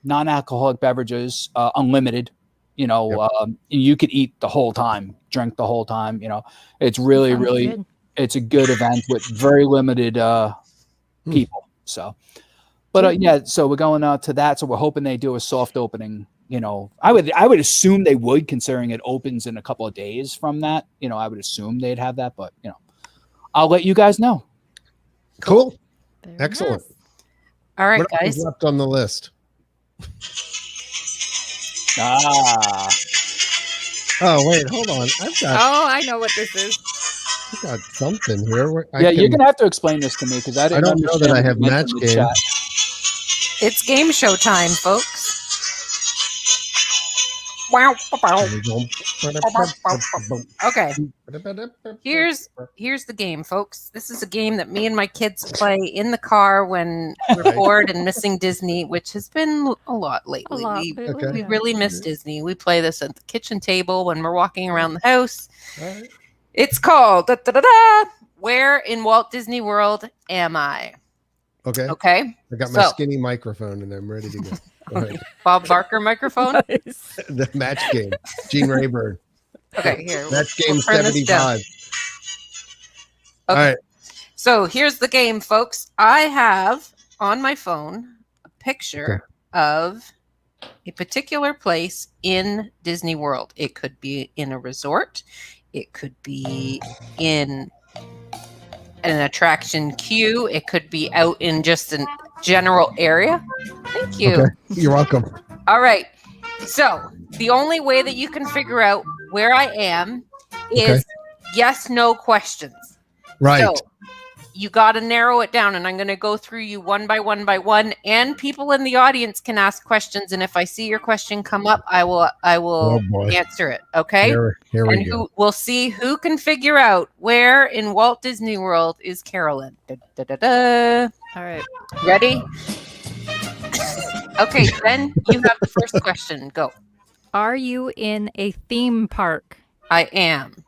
non-alcoholic beverages, unlimited. You could eat the whole time, drink the whole time. It's really, Sounds really, good. it's a good event with very limited people. So, but yeah, so we're going to that. So we're hoping they do a soft opening. I would assume they would, considering it opens in a couple of days from that. I would assume they'd have that, but I'll let you guys know. Cool. Very Excellent. nice. All right, What else is guys. left on the list? Oh, wait, hold on. I've Oh, I know what this is. got something here. You're gonna have to explain this to me, because I didn't. don't know that understand I what have you meant match in the game. chat. It's game show time, folks. Okay. Here's the game, folks. This is a game that me and my kids play in the car when we're bored and missing Disney, which has been a lot lately. We really miss Disney. We play this at the kitchen table when we're walking around the house. Right. It's called Where in Walt Disney World Am I? Okay. Okay. I got my skinny microphone and I'm ready to go. Go ahead. Bob Barker microphone. Nice. The match game. Gene Rayburn. Okay, here. Match game turn this down. 75. Okay. All right. So here's the game, folks. I have on my phone a picture of a particular place in Disney World. It could be in a resort. It could be in an attraction queue. It could be out in just a general area. Thank you. Okay. You're welcome. All right. So the only way that you can figure out where I am is yes, no questions. Right. So you got to narrow it down, and I'm going to go through you one by one, and people in the audience can ask questions. And if I see your question come up, I will answer it. Okay. Here we go. We'll see who can figure out where in Walt Disney World is Carolyn. Da, da, da, da. All right. Ready? Okay, then you have the first question. Go. Are you in a theme park? I am.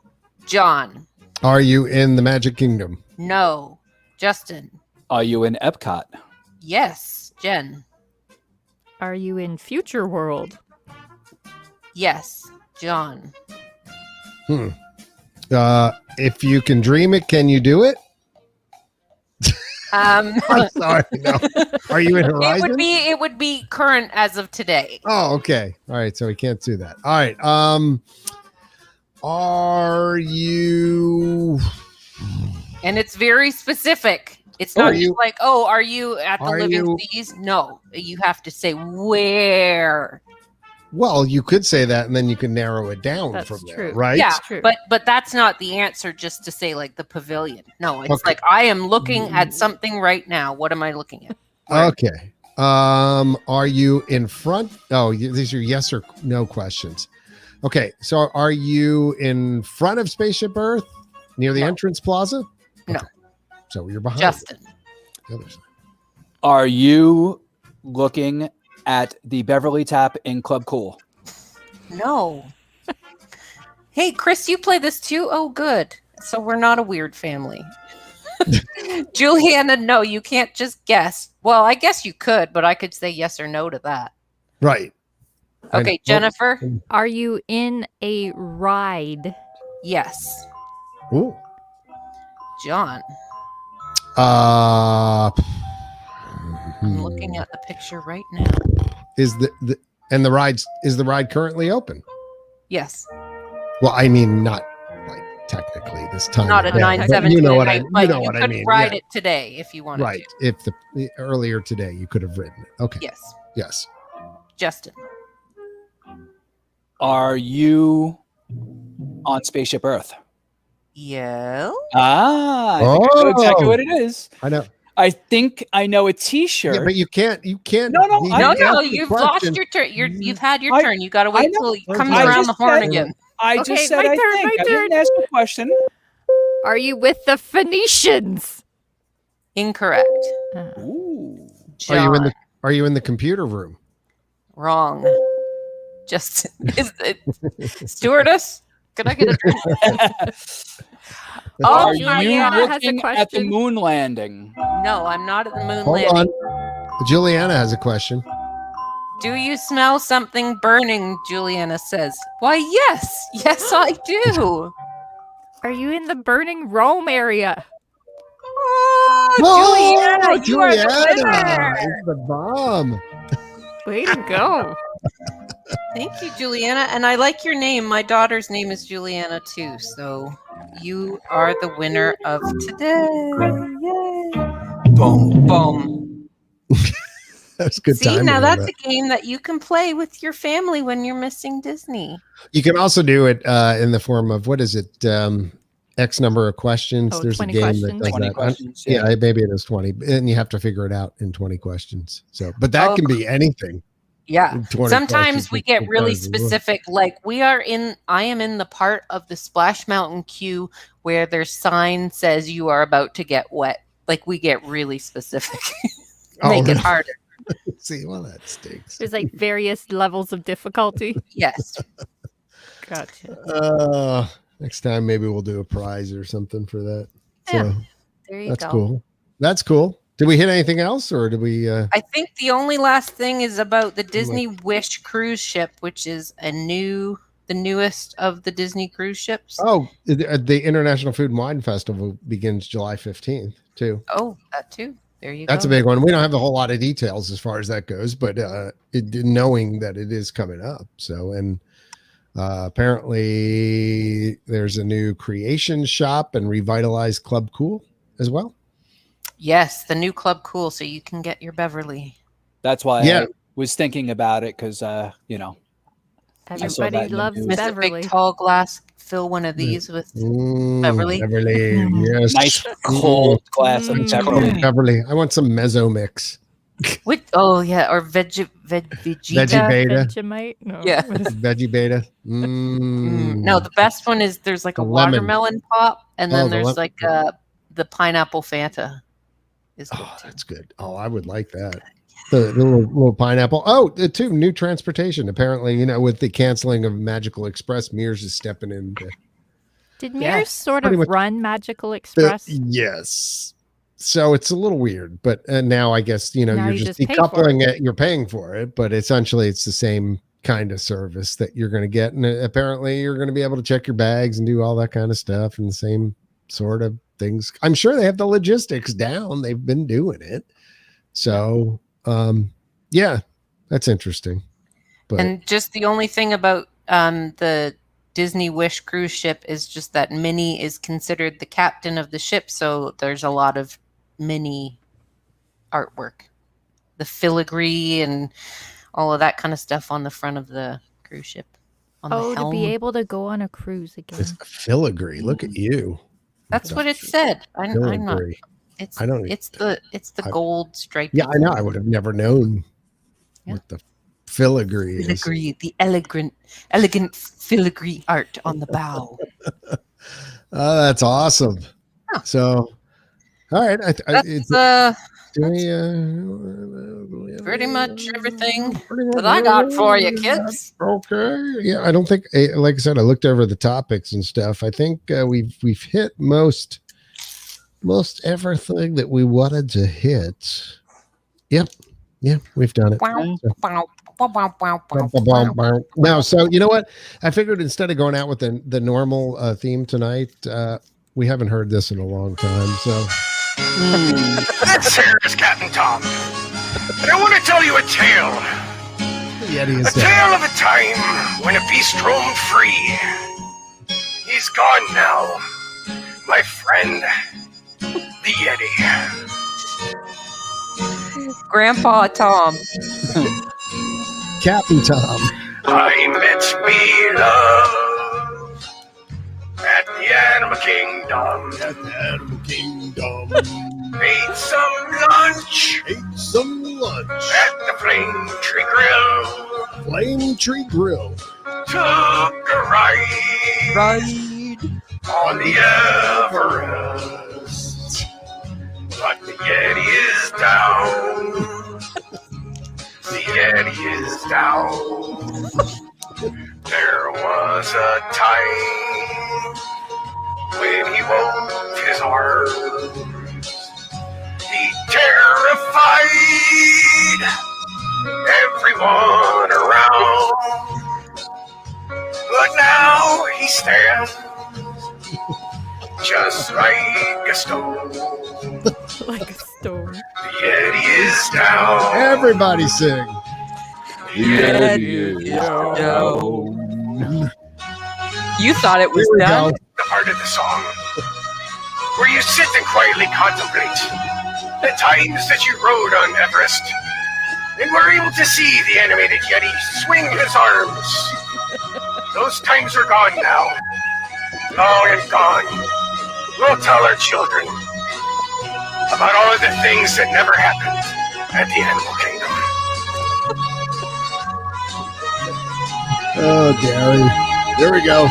John. Are you in the Magic Kingdom? No. Justin. Are you in Epcot? Yes. Jen. Are you in Future World? Yes. John. If you can dream it, can you do it? I'm sorry. No. Are you in Horizon? It would be current as of today. Oh, okay. All right. So we can't do that. All right. Are you? And it's very specific. It's not just like, oh, are you at the Living Seas? No, you have to say where. Well, you could say that, and then you can narrow it down from there, right? Yeah, but that's not the answer. Just to say like the pavilion. No, it's like I am looking at something right now. What am I looking at? Where? Okay. Are you in front? Oh, these are yes or no questions. Okay, so are you in front of Spaceship Earth, near the entrance plaza? No. So you're behind. Justin. The other side. Are you looking at the Beverly Tap in Club Cool? No. Hey, Chris, you play this too? Oh, good. So we're not a weird family. Juliana, no, you can't just guess. Well, I guess you could, but I could say yes or no to that. Right. Okay, Jennifer. Are you in a ride? Yes. Ooh. John. I'm looking at the picture right now. Is the ride currently open? Yes. Well, I mean, not like technically this time. Not at 9:17. You know what I mean. Ride it today if you wanted right. to. If earlier today you could have ridden it. Okay. Yes. Yes. Justin. Are you on Spaceship Earth? Yeah. I think I know exactly what it is. I know. I think I know a T-shirt. Yeah, but you can't. No. You've lost your turn. You've had your turn. You got to wait till it comes around the horn again. I just said I think. I didn't ask a question. Are you with the Phoenicians? Incorrect. Ooh. John. Are you in the computer room? Wrong. Just is it stewardess? Can I get a drink? Are you looking at the moon landing? No, I'm not at the moon Hold landing. on. Juliana has a question. Do you smell something burning? Juliana says. Why, yes. Yes, I do. Are you in the burning Rome area? Oh, Juliana, you are the winner. It's the bomb. Way to go. Thank you, Juliana. And I like your name. My daughter's name is Juliana, too. So you are the winner of today. Yay. Boom. Boom. That's good. See, now that's a game that you can play with your family when you're missing Disney. You can also do it in the form of, what is it? X number of questions. Oh, There's a 20 game questions. that does 20 that. questions. Yeah, maybe it is 20. And you have to figure it out in 20 questions. So, but that can be anything. Yeah. 20 Sometimes we get really cars. specific. Like I am in the part of the Splash Mountain queue where their sign says you are about to get wet. Like we get really specific. Make it really? harder. See, well, that stinks. There's like various levels of difficulty. Yes. Gotcha. Next time maybe we'll do a prize or something for that. Yeah. So There you that's go. cool. That's cool. Did we hit anything else, or did we? I think the only last thing is about the Disney Wish cruise ship, which is the newest of the Disney cruise ships. Oh, the International Food and Wine Festival begins July 15th too. Oh, that too. There you That's go. a big one. We don't have a whole lot of details as far as that goes, but knowing that it is coming up. So, and apparently there's a new creation shop and revitalized Club Cool as well. Yes, the new Club Cool, so you can get your Beverly. That's why Yeah. I was thinking about it because, you know, saw that Everybody in the loves news. Miss a Beverly. big tall glass. Fill one of these with Beverly. Beverly, yes. Nice cold glass of Mm. Beverly. Beverly. I want some mezzo mix. With or Veggie Veggie Beta. Vegemite? No. Yeah. what is- Veggie Beta. No, the best one is there's like a The lemon. watermelon pop, and then Oh, the there's lem- like the pineapple Fanta. Is good Oh, too. that's good. Oh, I would like that. The little pineapple. Oh, the two new transportation. Apparently, with the canceling of Magical Express, Mears is stepping in. Did Yeah, Mears sort pretty of much- run Magical Express? Yes. So it's a little weird, but now I guess Now you're you just just pay for decoupling it. You're paying for it, but essentially it's the same kind of service that you're going to get, and apparently you're going to be able to check your bags and do all that kind of stuff, and the same sort of things. I'm sure they have the logistics down. They've been doing it, so yeah, that's interesting. But And just the only thing about the Disney Wish cruise ship is just that Minnie is considered the captain of the ship, so there's a lot of Minnie artwork, the filigree and all of that kind of stuff on the front of the cruise ship. On the Oh, to be helm. able to go on a cruise again. it's filigree. Look at you. That's what it said. I'm not. Filigree. It's I don't- It's the I- gold stripe. Yeah, I know. I would have never known Yeah. what the filigree is. Filigree, the elegant filigree art on the bow. Oh, that's awesome. Yeah. So, all right. That's pretty much everything that I got for you, kids. Okay. Yeah, I don't think, like I said, I looked over the topics and stuff. I think we've hit most everything that we wanted to hit. Yep. Yeah, we've done it. Wow, wow, wow, wow, wow, wow. Now, so you know what? I figured instead of going out with the normal theme tonight, we haven't heard this in a long time. So This here is Captain Tom. And I want to tell you a tale. Yeti A is down. tale of a time when a beast roamed free. He's gone now, my friend, the Yeti. Grandpa Tom. Captain Tom. I met me love at the Animal Kingdom. Animal Kingdom. Ate some lunch Ate some lunch. at the Flame Tree Grill. Flame Tree Grill. Took a ride on the Everest. But the Yeti is down. The Yeti is down. There was a time when he wove his arms. He terrified everyone around. But now he stands just like a stone. Like a stone. The Yeti is down. Everybody sing. The Yeti is You thought it was Here we done? go. the part of the song where you sit and quietly contemplate the times that you rode on Everest and were able to see the animated Yeti swing his arms. Those times are gone now. Long and gone. We'll tell our children about all of the things that never happened at the Animal Kingdom. Oh, Gary. Here we go.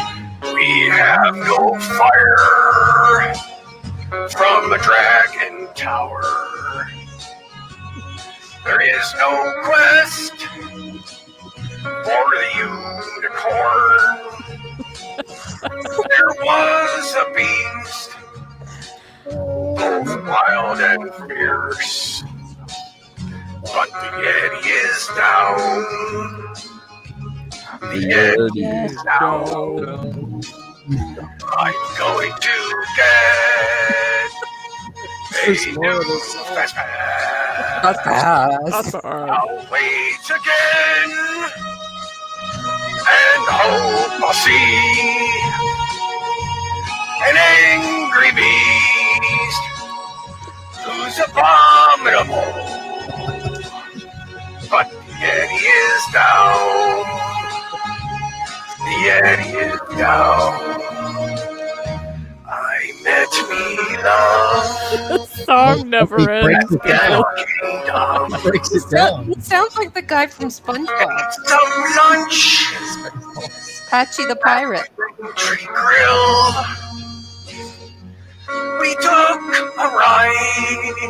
We have no fire from the Dragon Tower. There is no quest for the unicorn. There was a beast, both wild and fierce, but the Yeti is down. The Yeti is down. I'm going to get a new fast pass. I'll wait again and hope I'll see an angry beast who's abominable. But the Yeti is down. The Yeti is down. I met me love. The song never ends. He breaks it down. It sounds like the guy from SpongeBob, Some lunch. Patchy the Pirate. Tree grill. We took a ride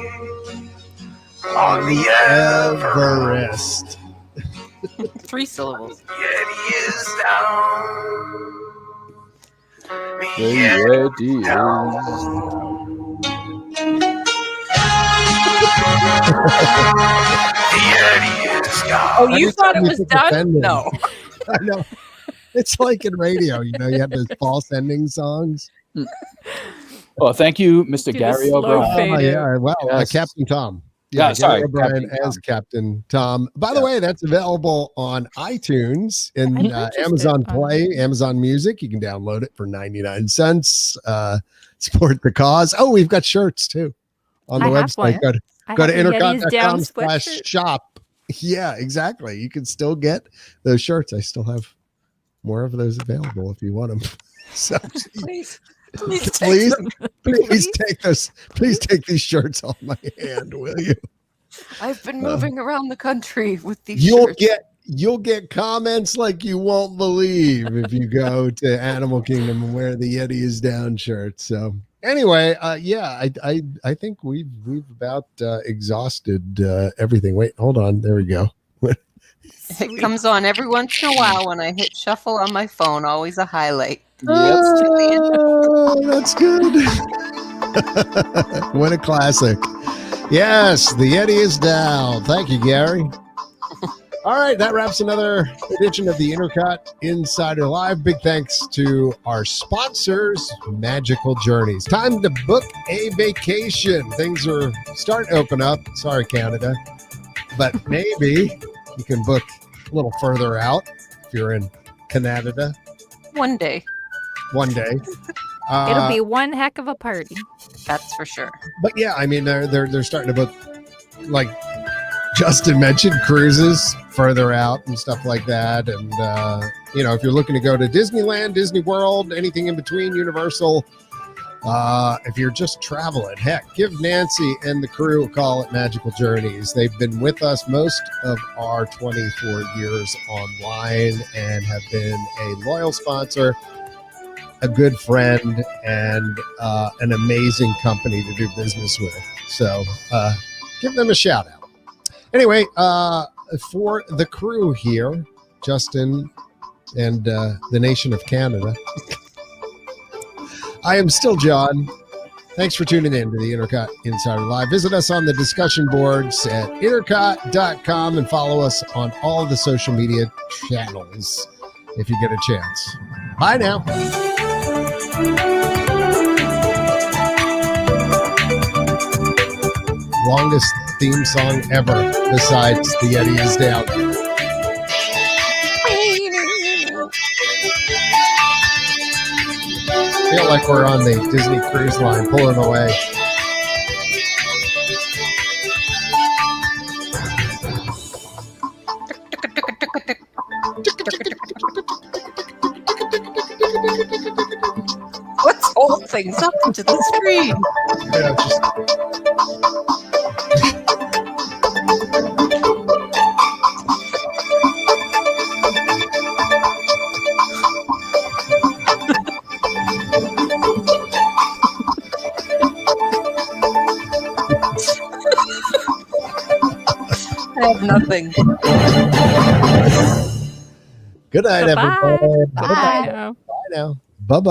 on the Everest. 3 syllables. Yeti is down. The The Yeti Yeti down. The Yeti is down. Oh, you Every thought time it you was pick done? offended. No. I know. It's like in radio, you have those false ending songs. Well, thank you, Mr. Do Gary the slow O'Brien. fade. Yeah. Well, Yes. Captain Tom. Yeah, sorry, Gary O'Brien Captain Tom. as Captain Tom. By the way, that's available on iTunes and I purchased Amazon it on- Play, Amazon Music. You can download it for 99 cents. Support the cause. Oh, we've got shirts too on the I have website. one. Go to I have the Yeti's down intercot.com/shop. sweatshirt. Yeah, exactly. You can still get those shirts. I still have more of those available if you want them. So Please. please take those. Please take these shirts off my hand, will you? I've been moving around the country with these You'll shirts. get comments like you won't believe if you go to Animal Kingdom and wear the Yeti is down shirt. So anyway, I think we've about exhausted everything. Wait, hold on. There we go. It comes on every once in a while when I hit shuffle on my phone. Always a highlight. Oh, that's good. What a classic. Yes, the Yeti is down. Thank you, Gary. All right, that wraps another edition of the Intercot Insider Live. Big thanks to our sponsors, Magical Journeys. Time to book a vacation. Things are starting to open up. Sorry, Canada. But maybe you can book a little further out if you're in Canada One day, one day. It'll be one heck of a party. that's for sure. But yeah, I mean they're starting to book, like Justin mentioned, cruises further out and stuff like that. And if you're looking to go to Disneyland, Disney World, anything in between, Universal, if you're just traveling, heck, give Nancy and the crew a call at Magical Journeys. They've been with us most of our 24 years online and have been a loyal sponsor, a good friend, and an amazing company to do business with. So give them a shout out. Anyway, for the crew here, Justin and the nation of Canada, I am still John. Thanks for tuning in to the Intercot Insider Live. Visit us on the discussion boards at intercot.com and follow us on all the social media channels if you get a chance. Bye now. Longest theme song ever besides The Yeti is Down. I feel like we're on the Disney Cruise Line pulling away. Let's hold things up into the screen. Yeah, just I have nothing. Good night, Bye-bye. everybody. Bye now. Bye now.